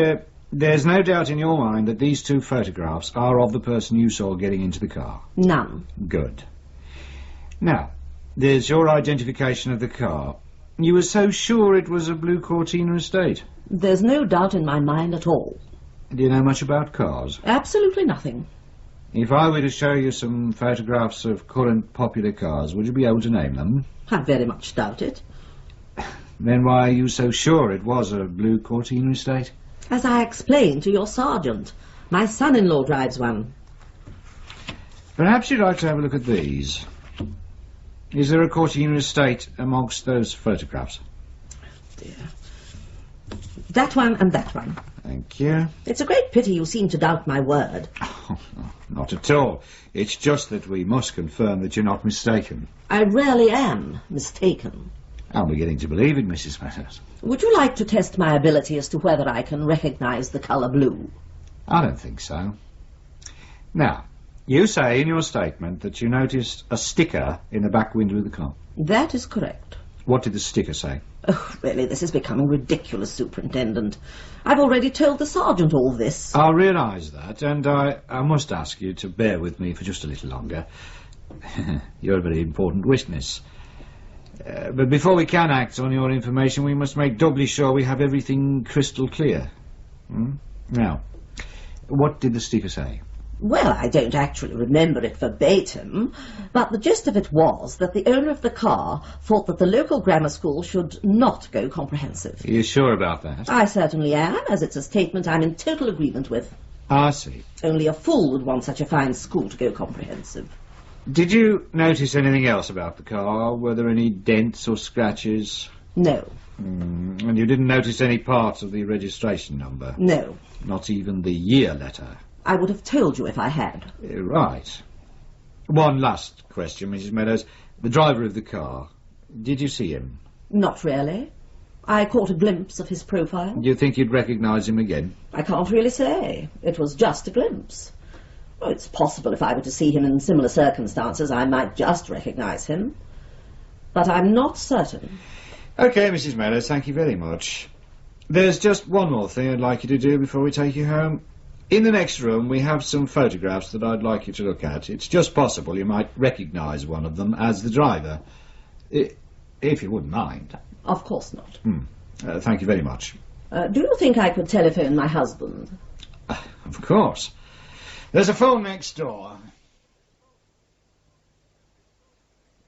there's no doubt in your mind that these two photographs are of the person you saw getting into the car? None. Good. Now, there's your identification of the car. You were so sure it was a blue Cortina estate? There's no doubt in my mind at all. Do you know much about cars? Absolutely nothing. If I were to show you some photographs of current popular cars, would you be able to name them? I very much doubt it. Then why are you so sure it was a blue Cortina estate? As I explained to your sergeant, my son-in-law drives one. Perhaps you'd like to have a look at these. Is there a Cortina estate amongst those photographs? Dear. That one and that one. Thank you. It's a great pity you seem to doubt my word. Oh, not at all. It's just that we must confirm that you're not mistaken. I rarely am mistaken. I'm beginning to believe it, Mrs. Meadows. Would you like to test my ability as to whether I can recognise the colour blue? I don't think so. Now, you say in your statement that you noticed a sticker in the back window of the car. That is correct. What did the sticker say? Oh, really, this is becoming ridiculous, Superintendent. I've already told the sergeant all this. I realise that, and I must ask you to bear with me for just a little longer. You're a very important witness. But before we can act on your information, we must make doubly sure we have everything crystal clear. Now, what did the sticker say? Well, I don't actually remember it verbatim, but the gist of it was that the owner of the car thought that the local grammar school should not go comprehensive. Are you sure about that? I certainly am, as it's a statement I'm in total agreement with. I see. Only a fool would want such a fine school to go comprehensive. Did you notice anything else about the car? Were there any dents or scratches? No. And you didn't notice any parts of the registration number? No. Not even the year letter? I would have told you if I had. Right. One last question, Mrs. Meadows. The driver of the car, did you see him? Not really. I caught a glimpse of his profile. Do you think you'd recognise him again? I can't really say. It was just a glimpse. Well, it's possible if I were to see him in similar circumstances, I might just recognise him. But I'm not certain. OK, Mrs. Meadows, thank you very much. There's just one more thing I'd like you to do before we take you home. In the next room, we have some photographs that I'd like you to look at. It's just possible you might recognise one of them as the driver. If you wouldn't mind. Of course not. Thank you very much. Do you think I could telephone my husband? Of course. There's a phone next door.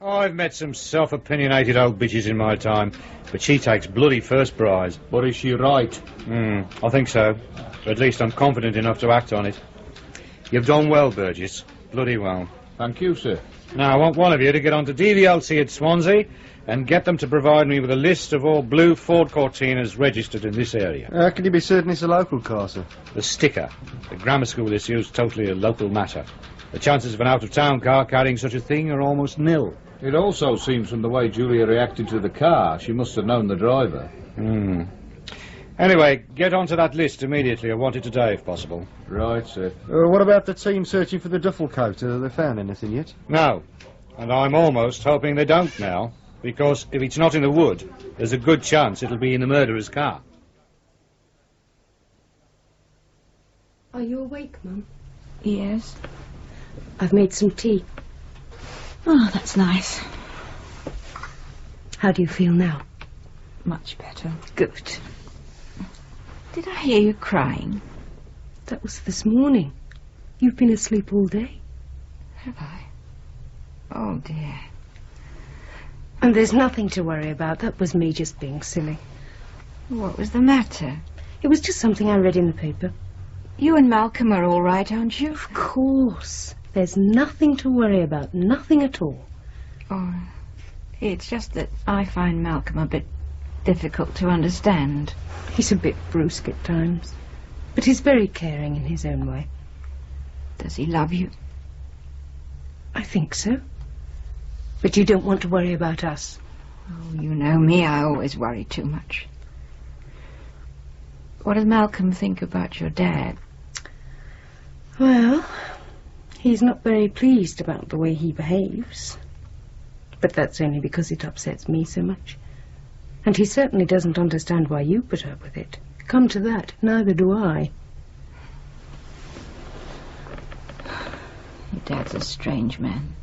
I've met some self-opinionated old bitches in my time, but she takes bloody first prize. But is she right? I think so. At least I'm confident enough to act on it. You've done well, Burgess. Bloody well. Thank you, sir. Now, I want one of you to get on to DVLC at Swansea and get them to provide me with a list of all blue Ford Cortinas registered in this area. How can you be certain it's a local car, sir? The sticker. The grammar school issue is totally a local matter. The chances of an out-of-town car carrying such a thing are almost nil. It also seems from the way Julia reacted to the car, she must have known the driver. Anyway, get onto that list immediately. I want it today, if possible. Right, sir. What about the team searching for the duffel coat? Have they found anything yet? No. And I'm almost hoping they don't now, because if it's not in the wood, there's a good chance it'll be in the murderer's car. Are you awake, Mum? Yes. I've made some tea. Oh, that's nice. How do you feel now? Much better. Good. Did I hear you crying? That was this morning. You've been asleep all day. Have I? Oh, dear. And there's nothing to worry about. That was me just being silly. What was the matter? It was just something I read in the paper. You and Malcolm are all right, aren't you? Of course. There's nothing to worry about. Nothing at all. Oh, it's just that I find Malcolm a bit difficult to understand. He's a bit brusque at times. But he's very caring in his own way. Does he love you? I think so. But you don't want to worry about us. Oh, you know me, I always worry too much. What does Malcolm think about your dad? Well, he's not very pleased about the way he behaves. But that's only because it upsets me so much. And he certainly doesn't understand why you put up with it. Come to that, neither do I. Your dad's a strange man.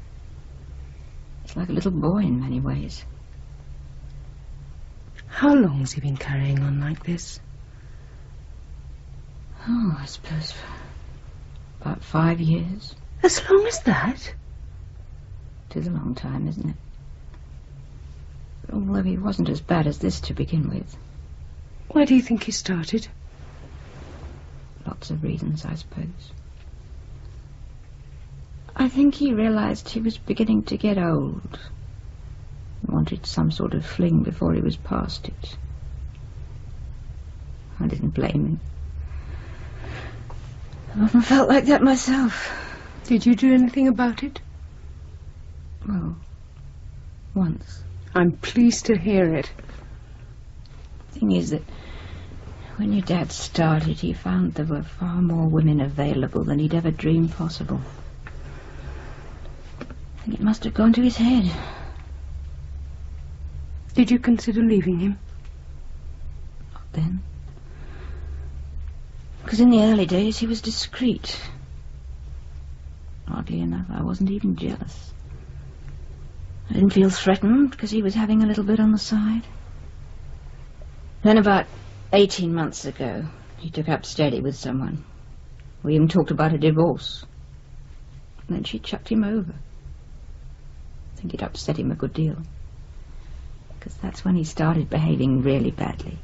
He's like a little boy in many ways. How long's he been carrying on like this? Oh, I suppose for about 5 years. As long as that? It is a long time, isn't it? Although he wasn't as bad as this to begin with. Why do you think he started? Lots of reasons, I suppose. I think he realized he was beginning to get old. He wanted some sort of fling before he was past it. I didn't blame him. I often felt like that myself. Did you do anything about it? Well, once. I'm pleased to hear it. The thing is that when your dad started, he found there were far more women available than he'd ever dreamed possible. I think it must have gone to his head. Did you consider leaving him? Not then. Because in the early days he was discreet. Oddly enough, I wasn't even jealous. I didn't feel threatened because he was having a little bit on the side. Then about 18 months ago, he took up steady with someone. We even talked about a divorce. and then she chucked him over. I think it upset him a good deal, because that's when he started behaving really badly.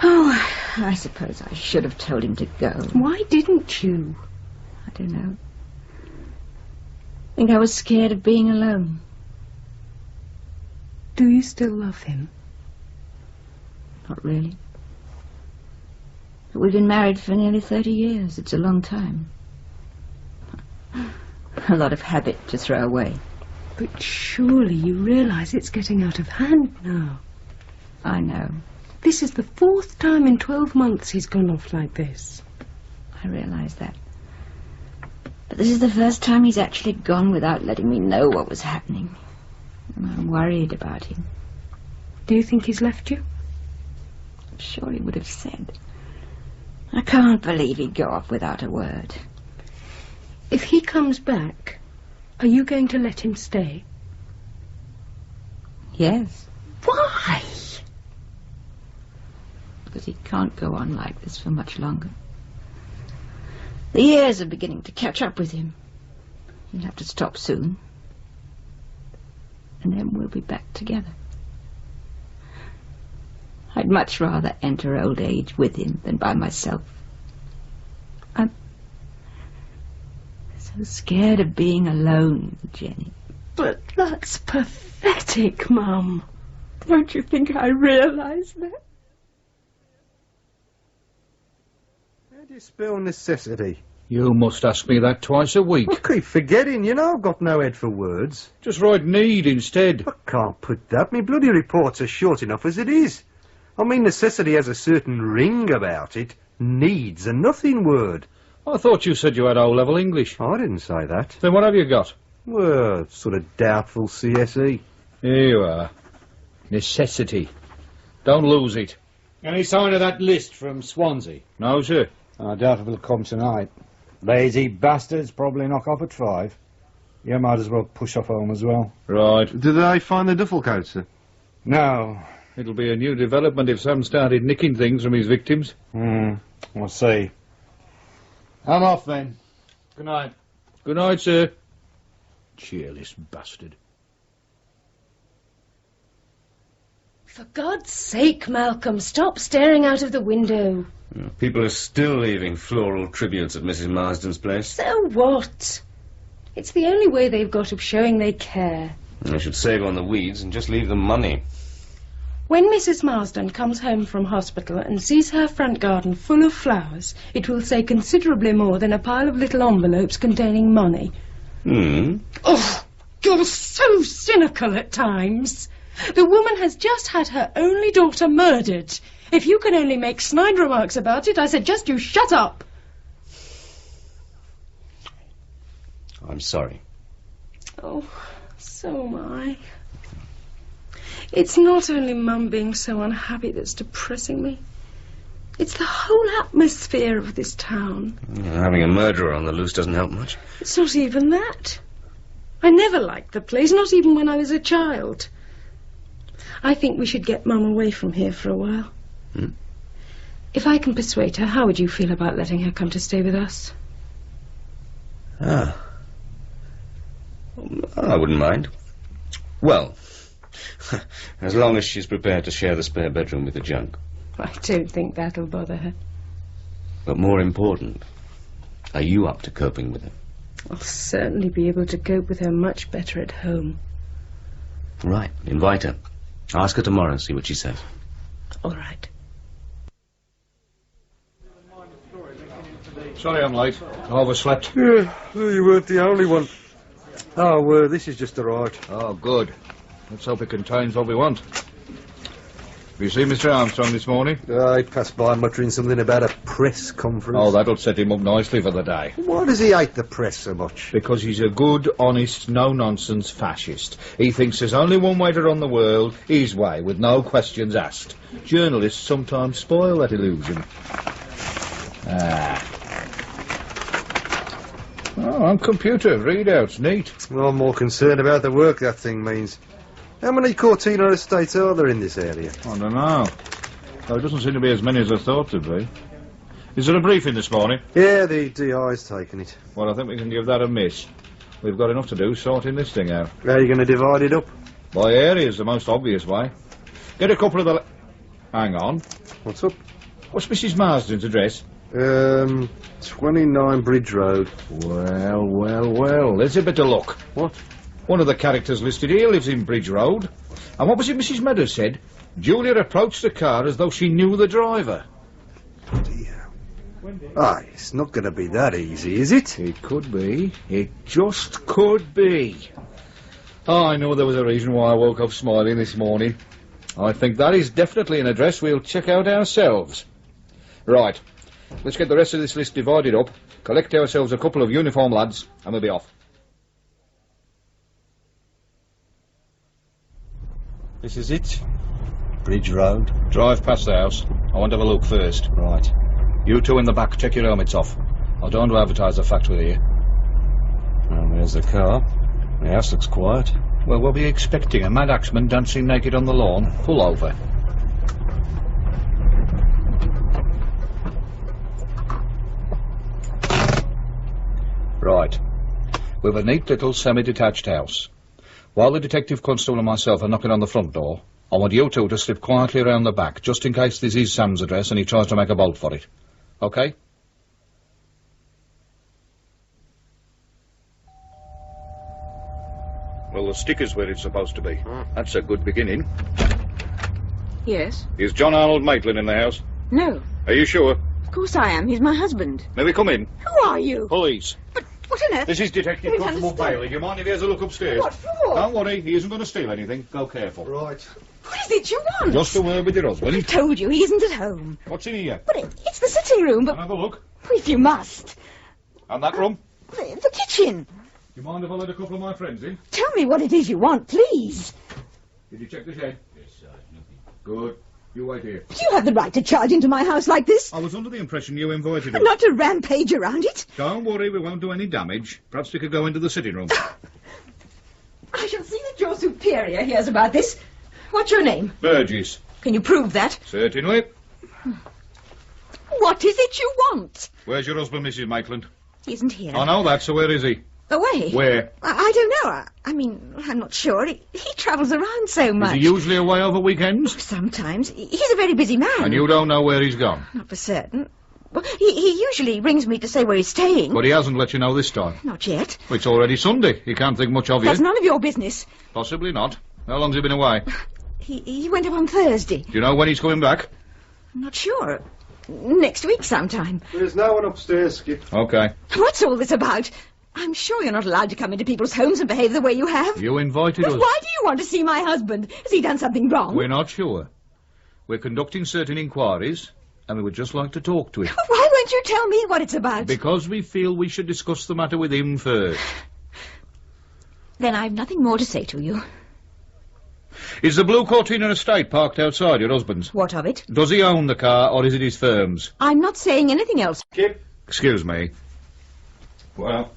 Oh, I suppose I should have told him to go. Why didn't you? I don't know. I think I was scared of being alone. Do you still love him? Not really. But we've been married for nearly 30 years. It's a long time. A lot of habit to throw away. But surely you realise it's getting out of hand now. I know. This is the 4th time in 12 months he's gone off like this. I realise that. But this is the first time he's actually gone without letting me know what was happening. And I'm worried about him. Do you think he's left you? I'm sure he would have said. I can't believe he'd go off without a word. If he comes back, are you going to let him stay? Yes. Why? Because he can't go on like this for much longer. The years are beginning to catch up with him. He'll have to stop soon. And then we'll be back together. I'd much rather enter old age with him than by myself. I'm so scared of being alone, Jenny. But that's pathetic, Mum. Don't you think I realise that? How do you spell necessity? You must ask me that twice a week. I keep forgetting, you know I've got no head for words. Just write need instead. I can't put that. My bloody reports are short enough as it is. I mean, necessity has a certain ring about it. Needs a nothing word. I thought you said you had O-level English. I didn't say that. Then what have you got? Well, sort of doubtful CSE. Here you are. Necessity. Don't lose it. Any sign of that list from Swansea? No, sir. I doubt if it'll come tonight. Lazy bastards probably knock off at 5. You might as well push off home as well. Right. Did they find the duffel coat, sir? No. It'll be a new development if Sam started nicking things from his victims. We'll see. I'm off then. Good night. Good night, sir. Cheerless bastard. For God's sake, Malcolm, stop staring out of the window. People are still leaving floral tributes at Mrs. Marsden's place. So what? It's the only way they've got of showing they care. They should save on the weeds and just leave them money. When Mrs. Marsden comes home from hospital and sees her front garden full of flowers, it will say considerably more than a pile of little envelopes containing money. Oh, you're so cynical at times. The woman has just had her only daughter murdered. If you can only make snide remarks about it, I suggest you shut up. I'm sorry. Oh, so am I. It's not only Mum being so unhappy that's depressing me. It's the whole atmosphere of this town. Having a murderer on the loose doesn't help much. It's not even that. I never liked the place, not even when I was a child. I think we should get Mum away from here for a while. If I can persuade her, how would you feel about letting her come to stay with us? I wouldn't mind. Well, as long as she's prepared to share the spare bedroom with the junk. I don't think that'll bother her. But more important, are you up to coping with her? I'll certainly be able to cope with her much better at home. Right, invite her. Ask her tomorrow and see what she says. All right. Sorry I'm late. I overslept. Yeah, well, you weren't the only one. Oh, this is just the right. Oh, good. Let's hope it contains what we want. Have you seen Mr. Armstrong this morning? I passed by muttering something about a press conference. Oh, that'll set him up nicely for the day. Why does he hate the press so much? Because he's a good, honest, no-nonsense fascist. He thinks there's only one way to run the world, his way, with no questions asked. Journalists sometimes spoil that illusion. Oh, on computer, readouts, neat. Well, I'm more concerned about the work that thing means. How many Cortina estates are there in this area? I don't know. There doesn't seem to be as many as I thought there'd be. Is there a briefing this morning? Yeah, the DI's taken it. Well, I think we can give that a miss. We've got enough to do sorting this thing out. How are you going to divide it up? By areas, the most obvious way. Get a couple of the... Hang on. What's up? What's Mrs. Marsden's address? 29 Bridge Road. Well. There's a bit of luck. What? One of the characters listed here lives in Bridge Road. And what was it Mrs. Meadows said? Julia approached the car as though she knew the driver. Ah, it's not going to be that easy, is it? It could be. It just could be. Oh, I know there was a reason why I woke up smiling this morning. I think that is definitely an address we'll check out ourselves. Right. Let's get the rest of this list divided up, collect ourselves a couple of uniform lads, and we'll be off. This is it? Bridge Road? Drive past the house. I want to have a look first. Right. You two in the back, take your helmets off. I don't want to advertise the fact we're here. Well, there's the car. The house looks quiet. Well, we'll be expecting a mad axeman dancing naked on the lawn. Pull over. Right. We've a neat little semi-detached house. While the detective constable and myself are knocking on the front door, I want you two to slip quietly around the back, just in case this is Sam's address and he tries to make a bolt for it. OK? Well, the sticker's where it's supposed to be. That's a good beginning. Yes? Is John Arnold Maitland in the house? No. Are you sure? Of course I am. He's my husband. May we come in? Who are you? Police. But what on earth? This is Detective You don't Constable understand. Bailey. Do you mind if he has a look upstairs? What for? Don't worry, he isn't going to steal anything. Go careful. Right. What is it you want? Just a word with your husband. I told you, he isn't at home. What's in here? But it's the sitting room, but... Have a look. If you must. And that room? The kitchen. You mind if I let a couple of my friends in? Tell me what it is you want, please. Did you check the shed? Yes, sir. Good. You wait here. Do you have the right to charge into my house like this? I was under the impression you invited us. Not to rampage around it. Don't worry, we won't do any damage. Perhaps we could go into the sitting room. I shall see that your superior hears about this. What's your name? Burgess. Can you prove that? Certainly. What is it you want? Where's your husband, Mrs. Maitland? He isn't here. I know that, so where is he? Away. Where? I don't know. I mean, I'm not sure. He travels around so much. Is he usually away over weekends? Sometimes. He's a very busy man. And you don't know where he's gone? Not for certain. Well, he usually rings me to say where he's staying. But he hasn't let you know this time? Not yet. Well, it's already Sunday. He can't think much of you. That's none of your business. Possibly not. How long's he been away? He went up on Thursday. Do you know when he's coming back? I'm not sure. Next week sometime. There's no one upstairs, Skip. OK. What's all this about? I'm sure you're not allowed to come into people's homes and behave the way you have. You invited us. But why do you want to see my husband? Has he done something wrong? We're not sure. We're conducting certain inquiries, and we would just like to talk to him. Why won't you tell me what it's about? Because we feel we should discuss the matter with him first. Then I've nothing more to say to you. Is the Blue Cortina estate parked outside your husband's? What of it? Does he own the car, or is it his firm's? I'm not saying anything else. Skip. Excuse me. Well?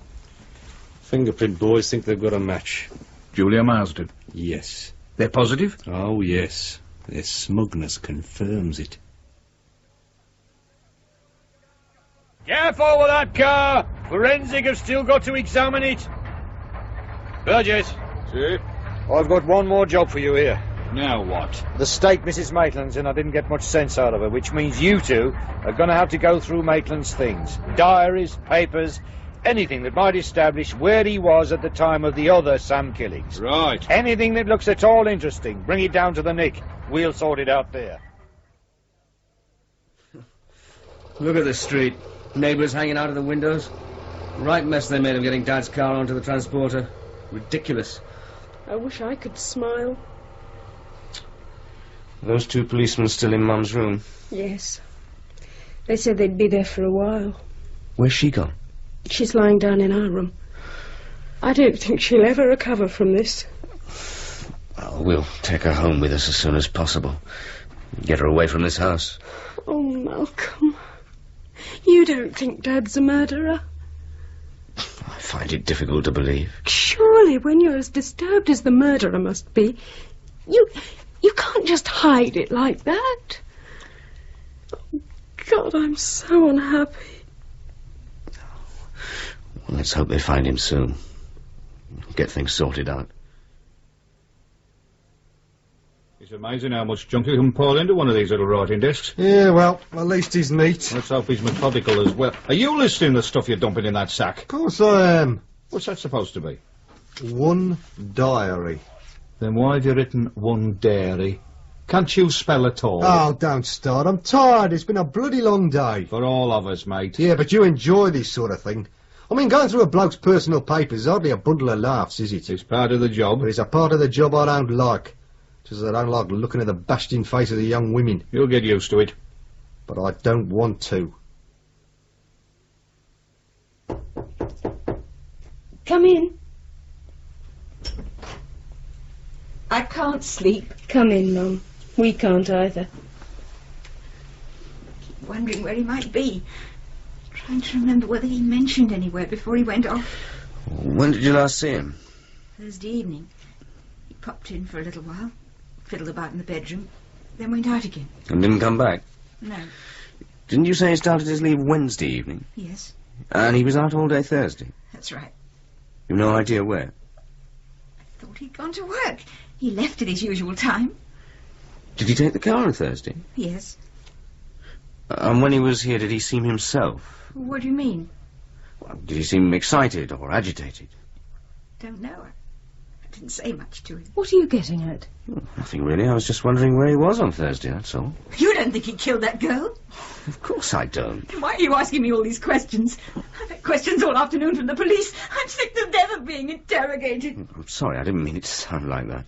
Fingerprint boys think they've got a match. Julia Marsden? Yes. They're positive? Oh, yes. Their smugness confirms it. Careful with that car! Forensic have still got to examine it. Burgess. See? I've got one more job for you here. Now what? The state Mrs. Maitland's in, I didn't get much sense out of her, which means you two are going to have to go through Maitland's things. Diaries, papers, anything that might establish where he was at the time of the other Sam killings. Right. Anything that looks at all interesting, bring it down to the Nick. We'll sort it out there. Look at the street. Neighbours hanging out of the windows. Right mess they made of getting Dad's car onto the transporter. Ridiculous. I wish I could smile. Those two policemen still in Mum's room. Yes. They said they'd be there for a while. Where's she gone? She's lying down in our room. I don't think she'll ever recover from this. Well, we'll take her home with us as soon as possible. Get her away from this house. Oh, Malcolm. You don't think Dad's a murderer? I find it difficult to believe. Surely, when you're as disturbed as the murderer must be, you can't just hide it like that. God, I'm so unhappy. Well, let's hope they find him soon. Get things sorted out. It's amazing how much junk you can pour into one of these little writing desks. Yeah, well, at least he's neat. Let's hope he's methodical as well. Are you listening to the stuff you're dumping in that sack? Of course I am. What's that supposed to be? One diary. Then why have you written one dairy? Can't you spell at all? Oh, don't start. I'm tired. It's been a bloody long day. For all of us, mate. Yeah, but you enjoy this sort of thing. I mean, going through a bloke's personal papers is hardly a bundle of laughs, is it? It's part of the job. But it's a part of the job I don't like. Just as I don't like looking at the bashed-in face of the young women. You'll get used to it. But I don't want to. Come in. I can't sleep. Come in, Mum. We can't either. Keep wondering where he might be. Trying to remember whether he mentioned anywhere before he went off. When did you last see him? Thursday evening. He popped in for a little while, fiddled about in the bedroom, then went out again. And didn't come back? No. Didn't you say he started his leave Wednesday evening? Yes, And he was out all day Thursday? that's right. You've no idea where? I thought he'd gone to work. He left at his usual time. Did he take the car on Thursday? Yes. And when he was here, did he seem himself? What do you mean? Well, did he seem excited or agitated? Don't know. I didn't say much to him. What are you getting at? Nothing really. I was just wondering where he was on Thursday, that's all. You don't think he killed that girl? Of course I don't. Then why are you asking me all these questions? I've had questions all afternoon from the police. I'm sick to death of being interrogated. I'm sorry, I didn't mean it to sound like that.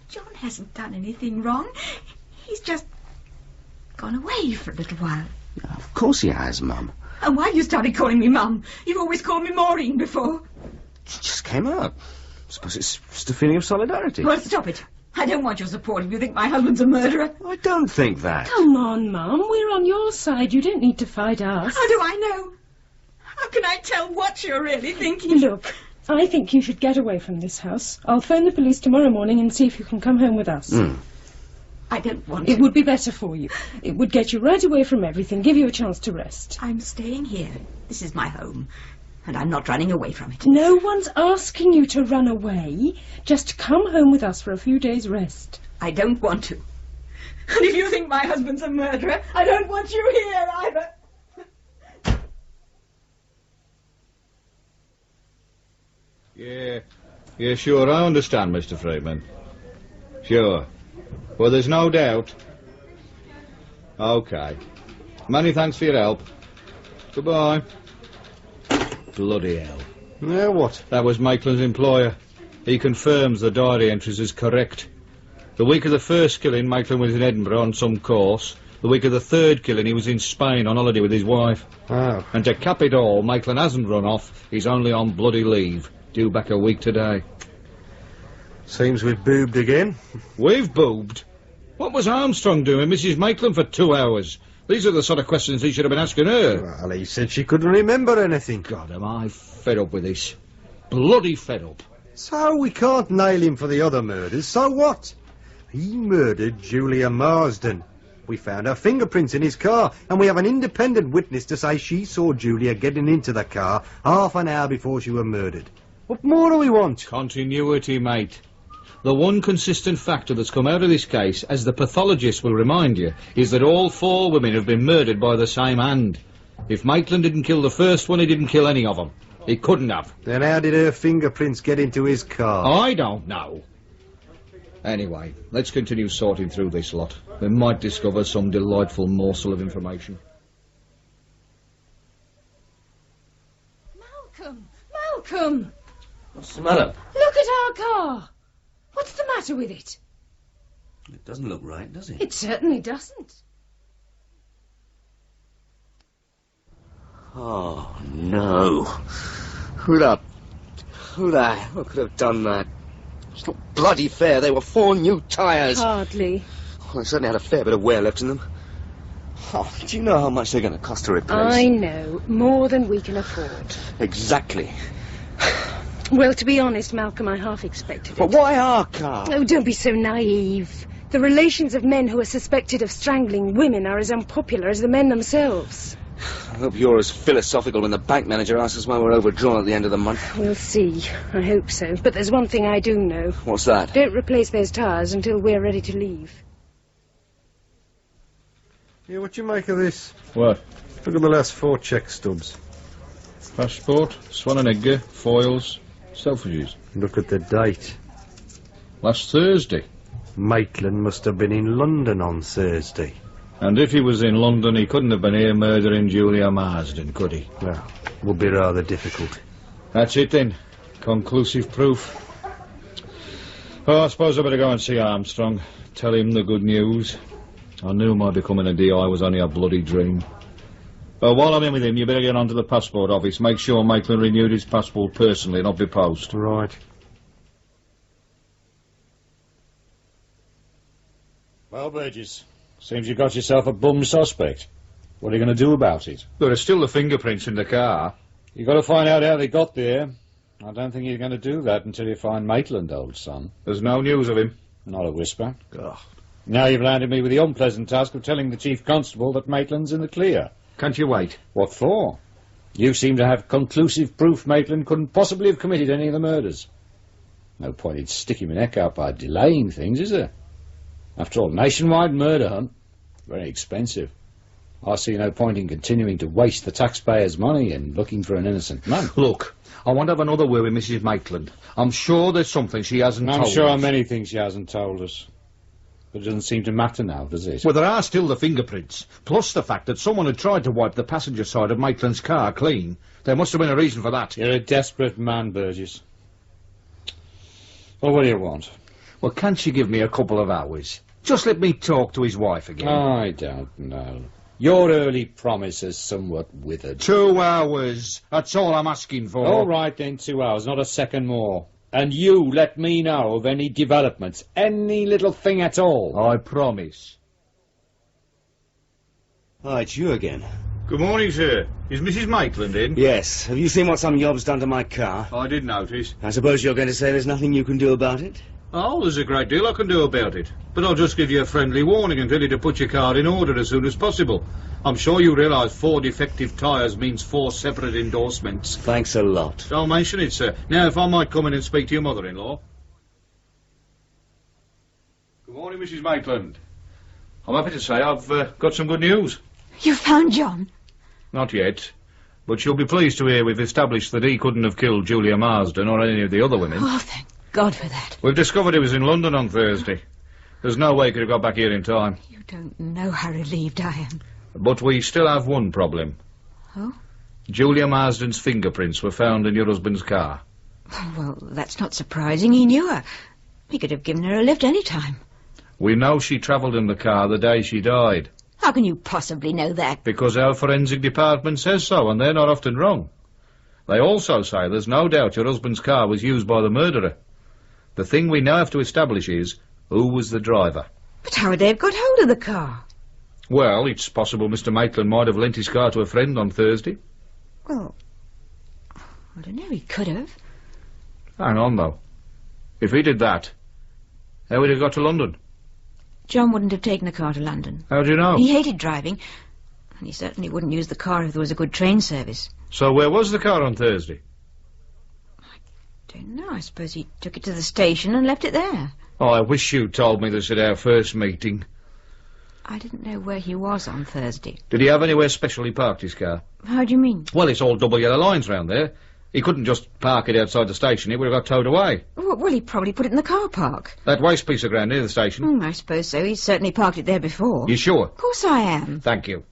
John hasn't done anything wrong. He's just gone away for a little while. Of course he has, Mum. And why you started calling me Mum? You've always called me Maureen before. It just came out. I suppose it's just a feeling of solidarity. Well, stop it. I don't want your support if you think my husband's a murderer. I don't think that. Come on, Mum. We're on your side. You don't need to fight us. How do I know? How can I tell what you're really thinking? Look, I think you should get away from this house. I'll phone the police tomorrow morning and see if you can come home with us. I don't want to. It would be better for you. It would get you right away from everything, give you a chance to rest. I'm staying here. This is my home. And I'm not running away from it. No one's asking you to run away. Just come home with us for a few days' rest. I don't want to. And if you think my husband's a murderer, I don't want you here either. Yeah, sure, I understand, Mr. Freeman. Sure. Well, there's no doubt. OK. Many thanks for your help. Goodbye. Bloody hell. Yeah, what? That was Maitland's employer. He confirms the diary entries is correct. The week of the first killing, Maitland was in Edinburgh on some course. The week of the third killing, he was in Spain on holiday with his wife. Oh. And to cap it all, Maitland hasn't run off. He's only on bloody leave. Due back a week today. Seems we've boobed again. We've boobed? What was Armstrong doing, Mrs. Maitland, for 2 hours? These are the sort of questions he should have been asking her. Well, he said she couldn't remember anything. God, am I fed up with this. Bloody fed up. So we can't nail him for the other murders, so what? He murdered Julia Marsden. We found her fingerprints in his car, and we have an independent witness to say she saw Julia getting into the car half an hour before she was murdered. What more do we want? Continuity, mate. The one consistent factor that's come out of this case, as the pathologist will remind you, is that all 4 women have been murdered by the same hand. If Maitland didn't kill the first one, he didn't kill any of them. He couldn't have. Then how did her fingerprints get into his car? I don't know. Anyway, let's continue sorting through this lot. We might discover some delightful morsel of information. Malcolm! Malcolm! What's the matter? Look at our car! What's the matter with it? It doesn't look right, does it? It certainly doesn't. Oh, no. Who the hell could have done that? It's not bloody fair. They were 4 new tyres. Hardly. Well, they certainly had a fair bit of wear left in them. Oh, do you know how much they're going to cost to replace? I know. More than we can afford. Exactly. Well, to be honest, Malcolm, I half expected it. But why our car? Oh, don't be so naive. The relations of men who are suspected of strangling women are as unpopular as the men themselves. I hope you're as philosophical when the bank manager asks us why we're overdrawn at the end of the month. We'll see. I hope so. But there's one thing I do know. What's that? Don't replace those tyres until we're ready to leave. Yeah, what do you make of this? What? Look at the last 4 cheque stubs. Passport, Swan and Edgar, foils, Selfridges. Look at the date. Last Thursday. Maitland must have been in London on Thursday. And if he was in London, he couldn't have been here murdering Julia Marsden, could he? Well, would be rather difficult. That's it then. Conclusive proof. Oh, I suppose I better go and see Armstrong. Tell him the good news. I knew my becoming a DI was only a bloody dream. But while I'm in with him, you better get on to the passport office. Make sure Maitland renewed his passport personally, not by post. Right. Well, Burgess, seems you got yourself a bum suspect. What are you going to do about it? There are still the fingerprints in the car. You've got to find out how they got there. I don't think you're going to do that until you find Maitland, old son. There's no news of him. Not a whisper. Ugh. Now you've landed me with the unpleasant task of telling the Chief Constable that Maitland's in the clear. Can't you wait? What for? You seem to have conclusive proof Maitland couldn't possibly have committed any of the murders. No point in sticking my neck out by delaying things, is there? After all, nationwide murder hunt, very expensive. I see no point in continuing to waste the taxpayers' money and looking for an innocent man. Look, I want to have another word with Mrs. Maitland. I'm sure there's something she hasn't told us. I'm sure many things she hasn't told us. But it doesn't seem to matter now, does it? Well, there are still the fingerprints, plus the fact that someone had tried to wipe the passenger side of Maitland's car clean. There must have been a reason for that. You're a desperate man, Burgess. Well, what do you want? Well, can't you give me a couple of hours? Just let me talk to his wife again. I don't know. Your early promise has somewhat withered. 2 hours. That's all I'm asking for. All right, then, 2 hours, not a second more. And you let me know of any developments, any little thing at all. I promise. Oh, it's you again. Good morning, sir. Is Mrs. Maitland in? Yes. Have you seen what some yob's done to my car? I did notice. I suppose you're going to say there's nothing you can do about it? Oh, there's a great deal I can do about it. But I'll just give you a friendly warning and tell you to put your car in order as soon as possible. I'm sure you realise 4 defective tyres means 4 separate endorsements. Thanks a lot. Don't mention it, sir. Now, if I might come in and speak to your mother-in-law. Good morning, Mrs. Maitland. I'm happy to say I've got some good news. You found John? Not yet. But you'll be pleased to hear we've established that he couldn't have killed Julia Marsden or any of the other women. Oh, thank God for that. We've discovered he was in London on Thursday. There's no way he could have got back here in time. You don't know how relieved I am. But we still have one problem. Oh? Julia Marsden's fingerprints were found in your husband's car. Well, that's not surprising. He knew her. He could have given her a lift any time. We know she travelled in the car the day she died. How can you possibly know that? Because our forensic department says so, and they're not often wrong. They also say there's no doubt your husband's car was used by the murderer. The thing we now have to establish is who was the driver. But how would they have got hold of the car? Well, it's possible Mr. Maitland might have lent his car to a friend on Thursday. Well, I don't know, he could have. Hang on, though. If he did that, how would he have got to London? John wouldn't have taken the car to London. How do you know? He hated driving, and he certainly wouldn't use the car if there was a good train service. So where was the car on Thursday? I don't know. I suppose he took it to the station and left it there. Oh, I wish you'd told me this at our first meeting. I didn't know where he was on Thursday. Did he have anywhere special he parked his car? How do you mean? Well, it's all double yellow lines round there. He couldn't just park it outside the station. It would have got towed away. Well, he probably put it in the car park. That waste piece of ground near the station? I suppose so. He's certainly parked it there before. You sure? Of course I am. Thank you.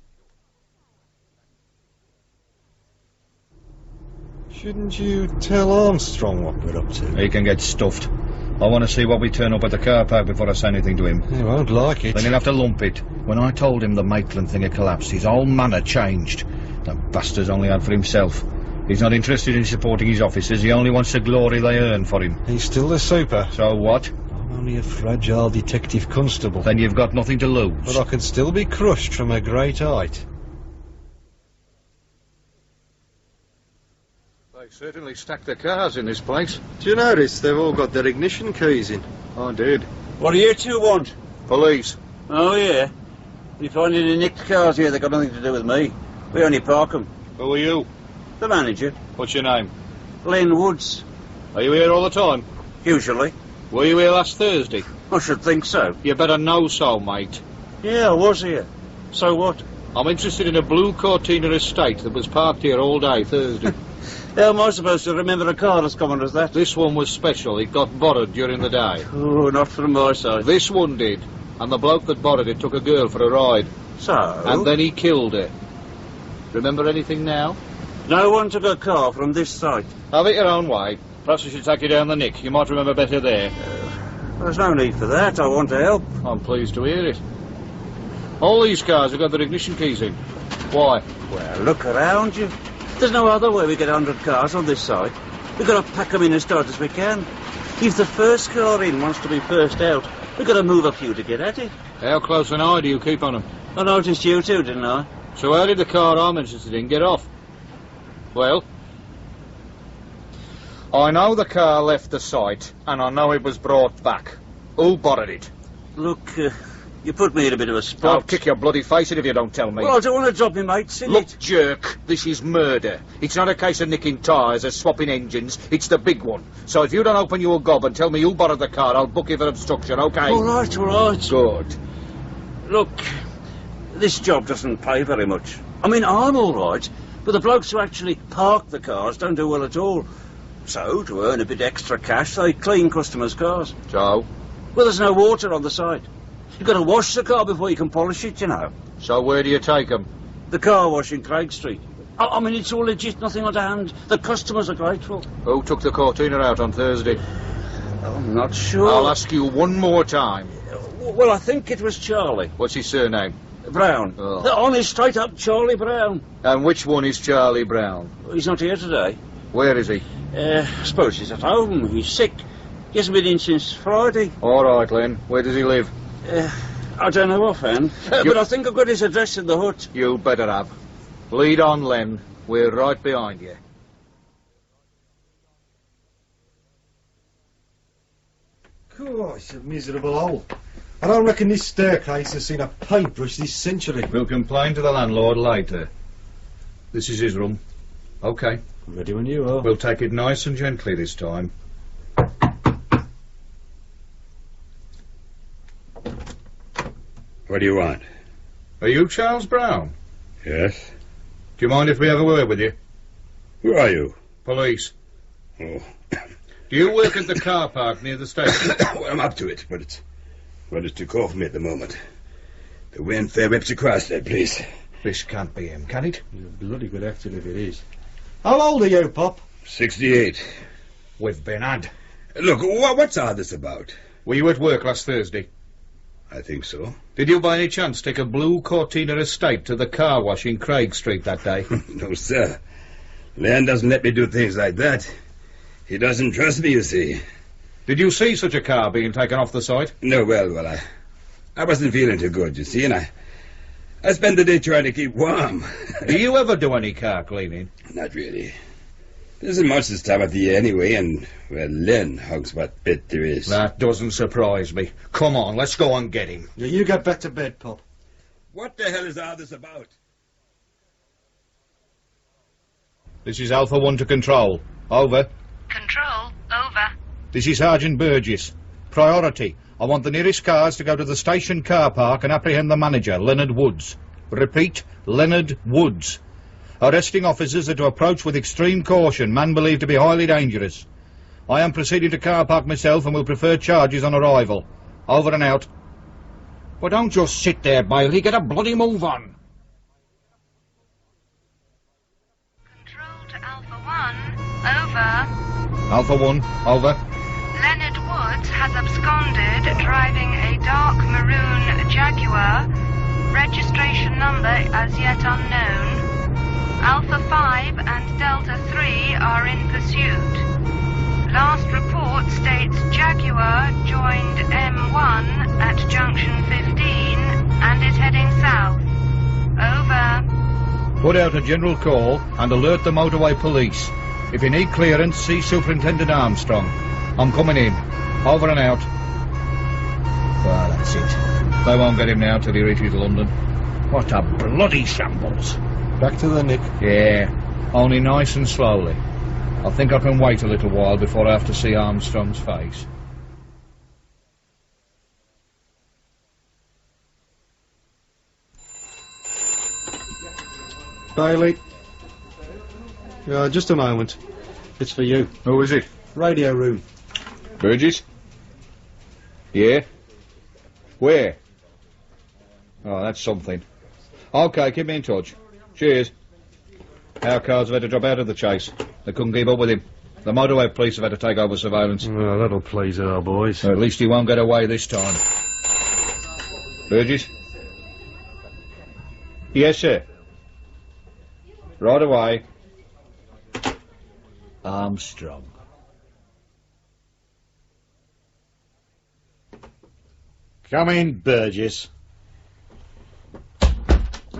Shouldn't you tell Armstrong what we're up to? He can get stuffed. I want to see what we turn up at the car park before I say anything to him. He won't like it. Then he'll have to lump it. When I told him the Maitland thing had collapsed, his whole manner changed. The bastard's only out for himself. He's not interested in supporting his officers. He only wants the glory they earn for him. He's still the super. So what? I'm only a fragile detective constable. Then you've got nothing to lose. But I can still be crushed from a great height. They certainly stacked the cars in this place. Do you notice they've all got their ignition keys in? I did. What do you two want? Police. Oh, yeah? You find any nicked cars here that got nothing to do with me? We only park them. Who are you? The manager. What's your name? Len Woods. Are you here all the time? Usually. Were you here last Thursday? I should think so. You better know so, mate. Yeah, I was here. So what? I'm interested in a blue Cortina estate that was parked here all day Thursday. How am I supposed to remember a car as common as that? This one was special. It got borrowed during the day. Oh, not from my side. This one did. And the bloke that borrowed it took a girl for a ride. So? And then he killed her. Remember anything now? No one took a car from this site. Have it your own way. Perhaps we should take you down the nick. You might remember better there. There's no need for that. I want to help. I'm pleased to hear it. All these cars have got their ignition keys in. Why? Well, look around you. There's no other way we get 100 cars on this site. We've got to pack them in as tight as we can. If the first car in wants to be first out, we've got to move a few to get at it. How close an eye do you keep on them? I noticed you too, didn't I? So how did the car I'm interested in get off? Well, I know the car left the site, and I know it was brought back. Who borrowed it? Look, you put me in a bit of a spot. I'll kick your bloody face in if you don't tell me. Well, I don't want to drop my mates in Look, it. jerk, this is murder. It's not a case of nicking tyres or swapping engines. It's the big one. So if you don't open your gob and tell me who borrowed the car, I'll book you for obstruction, OK? All right, all right. Good. Look, this job doesn't pay very much. I mean, I'm all right, but the blokes who actually park the cars don't do well at all. So, to earn a bit extra cash, they clean customers' cars. So? Well, there's no water on the site. You've got to wash the car before you can polish it, you know. So where do you take them? The car wash in Craig Street. I mean, it's all legit, nothing underhand. The customers are grateful. Who took the Cortina out on Thursday? I'm not sure. I'll ask you one more time. Well, I think it was Charlie. What's his surname? Brown. Oh. The honest, straight-up Charlie Brown. And which one is Charlie Brown? He's not here today. Where is he? I suppose he's at home. He's sick. He hasn't been in since Friday. All right, Len. Where does he live? I don't know offhand. But I think I've got his address in the hut. You better have. Lead on, Len. We're right behind you. Oh, it's a miserable hole. I don't reckon this staircase has seen a paintbrush this century. We'll complain to the landlord later. This is his room. OK. Ready when you are. We'll take it nice and gently this time. What do you want? Are you Charles Brown? Yes. Do you mind if we have a word with you? Who are you? Police. Oh. Do you work at the car park near the station? Well, I'm up to it, but it's too cold for me at the moment. The wind fair whips across that place. This can't be him, can it? You're bloody good acting if it is. How old are you, Pop? 68. We've been had. Look, what's all this about? Were you at work last Thursday? I think so. Did you by any chance take a blue Cortina estate to the car wash in Craig Street that day? No, sir. Len doesn't let me do things like that. He doesn't trust me, you see. Did you see such a car being taken off the site? No, well, I wasn't feeling too good, you see, and I spent the day trying to keep warm. Do you ever do any car cleaning? Not really. There isn't much this time of the year anyway, and, well, Len hugs what bit there is. That doesn't surprise me. Come on, let's go and get him. Yeah, you get back to bed, Pop. What the hell is all this about? This is Alpha 1 to Control. Over. Control, over. This is Sergeant Burgess. Priority. I want the nearest cars to go to the station car park and apprehend the manager, Leonard Woods. Repeat, Leonard Woods. Arresting officers are to approach with extreme caution, man believed to be highly dangerous. I am proceeding to car park myself and will prefer charges on arrival. Over and out. Well, don't just sit there, Bailey. Get a bloody move on. Control to Alpha 1, over. Alpha 1, over. Leonard Woods has absconded driving a dark maroon Jaguar, registration number as yet unknown. Alpha 5 and Delta 3 are in pursuit. Last report states Jaguar joined M1 at junction 15 and is heading south. Over. Put out a general call and alert the motorway police. If you need clearance, see Superintendent Armstrong. I'm coming in. Over and out. Well, that's it. They won't get him now till he reaches London. What a bloody shambles. Back to the Nick. Yeah, only nice and slowly. I think I can wait a little while before I have to see Armstrong's face. Bailey. Just a moment. It's for you. Who is it? Radio room. Burgess? Yeah? Where? Oh, that's something. OK, keep me in touch. Cheers. Our cars have had to drop out of the chase. They couldn't keep up with him. The motorway police have had to take over surveillance. Well, that'll please our boys. Well, at least he won't get away this time. Burgess? Yes, sir. Right away. Armstrong. Come in, Burgess.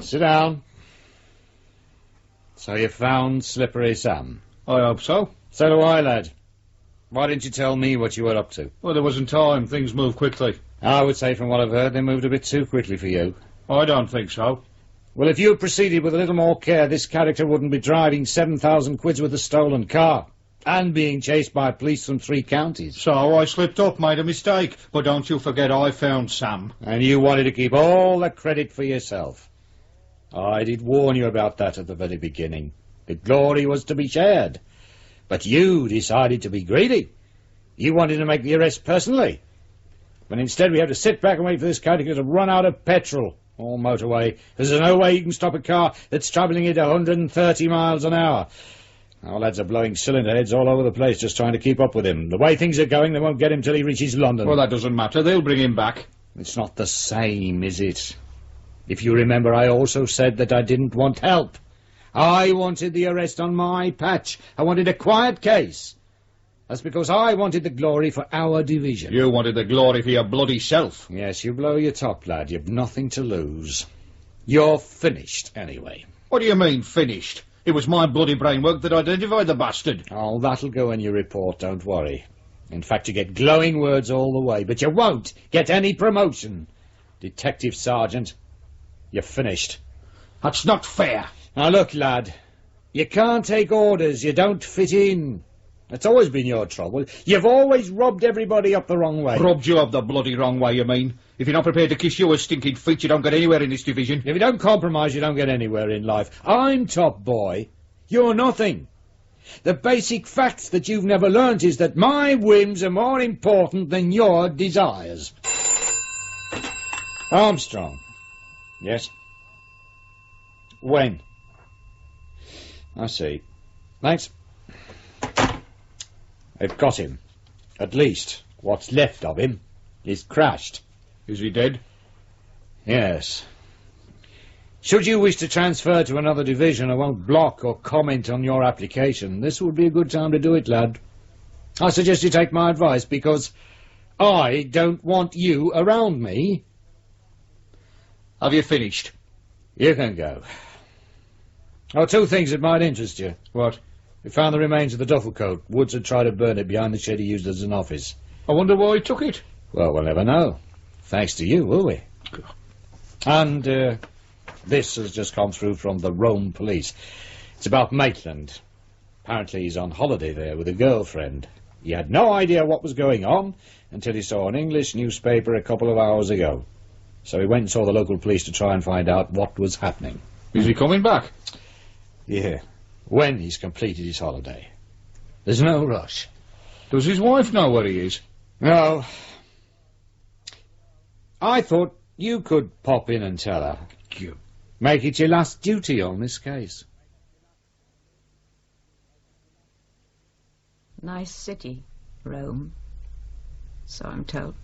Sit down. So you found Slippery Sam? I hope so. So do I, lad. Why didn't you tell me what you were up to? Well, there wasn't time. Things moved quickly. I would say from what I've heard, they moved a bit too quickly for you. I don't think so. Well, if you had proceeded with a little more care, this character wouldn't be driving 7,000 quid with a stolen car. And being chased by police from 3 counties. So I slipped up, made a mistake. But don't you forget I found Sam. And you wanted to keep all the credit for yourself. I did warn you about that at the very beginning. The glory was to be shared. But you decided to be greedy. You wanted to make the arrest personally. When instead we have to sit back and wait for this character to run out of petrol. All motorway. There's no way you can stop a car that's travelling at 130 miles an hour. Our lads are blowing cylinder heads all over the place just trying to keep up with him. The way things are going, they won't get him till he reaches London. Well, that doesn't matter. They'll bring him back. It's not the same, is it? If you remember, I also said that I didn't want help. I wanted the arrest on my patch. I wanted a quiet case. That's because I wanted the glory for our division. You wanted the glory for your bloody self. Yes, you blow your top, lad. You've nothing to lose. You're finished, anyway. What do you mean, finished? It was my bloody brainwork that identified the bastard. Oh, that'll go in your report, don't worry. In fact, you get glowing words all the way, but you won't get any promotion. Detective Sergeant, you're finished. That's not fair. Now look, lad, you can't take orders, you don't fit in. That's always been your trouble. You've always rubbed everybody up the wrong way. Rubbed you up the bloody wrong way, you mean? If you're not prepared to kiss your stinking feet, you don't get anywhere in this division. If you don't compromise, you don't get anywhere in life. I'm top boy. You're nothing. The basic fact that you've never learnt is that my whims are more important than your desires. Armstrong. Yes? When? I see. Thanks. They've got him. At least, what's left of him is crashed. Is he dead? Yes. Should you wish to transfer to another division, I won't block or comment on your application. This would be a good time to do it, lad. I suggest you take my advice, because I don't want you around me. Have you finished? You can go. Oh, 2 things that might interest you. What? We found the remains of the duffel coat. Woods had tried to burn it behind the shed he used as an office. I wonder why he took it. Well, we'll never know. Thanks to you, will we? And, this has just come through from the Rome police. It's about Maitland. Apparently he's on holiday there with a girlfriend. He had no idea what was going on until he saw an English newspaper a couple of hours ago. So he went and saw the local police to try and find out what was happening. Is he coming back? Yeah. When he's completed his holiday. There's no rush. Does his wife know where he is? No. I thought you could pop in and tell her. Make it your last duty on this case. Nice city, Rome. So I'm told.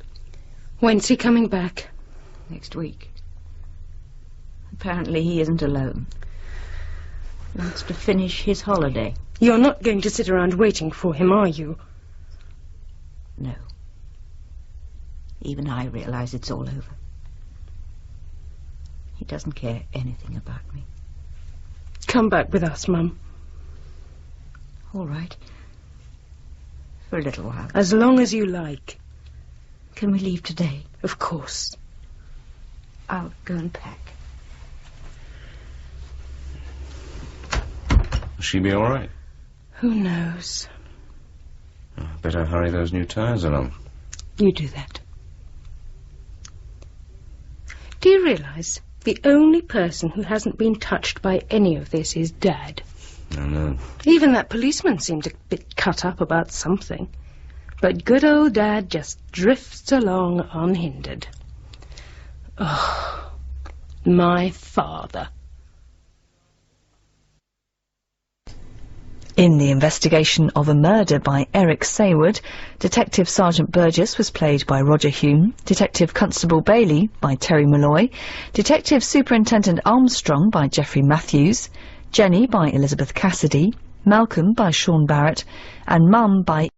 When's he coming back? Next week. Apparently he isn't alone. He wants to finish his holiday. You're not going to sit around waiting for him, are you? No. Even I realise it's all over. He doesn't care anything about me. Come back with us, Mum. All right. For a little while. As long as you like. Can we leave today? Of course. I'll go and pack. Will she be all right? Who knows? Better hurry those new tyres along. You do that. Do you realise the only person who hasn't been touched by any of this is Dad? I know. Even that policeman seemed a bit cut up about something. But good old Dad just drifts along unhindered. Oh, my father. In the investigation of a murder by Eric Saward, Detective Sergeant Burgess was played by Roger Hume, Detective Constable Bailey by Terry Malloy, Detective Superintendent Armstrong by Geoffrey Matthews, Jenny by Elizabeth Cassidy, Malcolm by Sean Barrett, and Mum by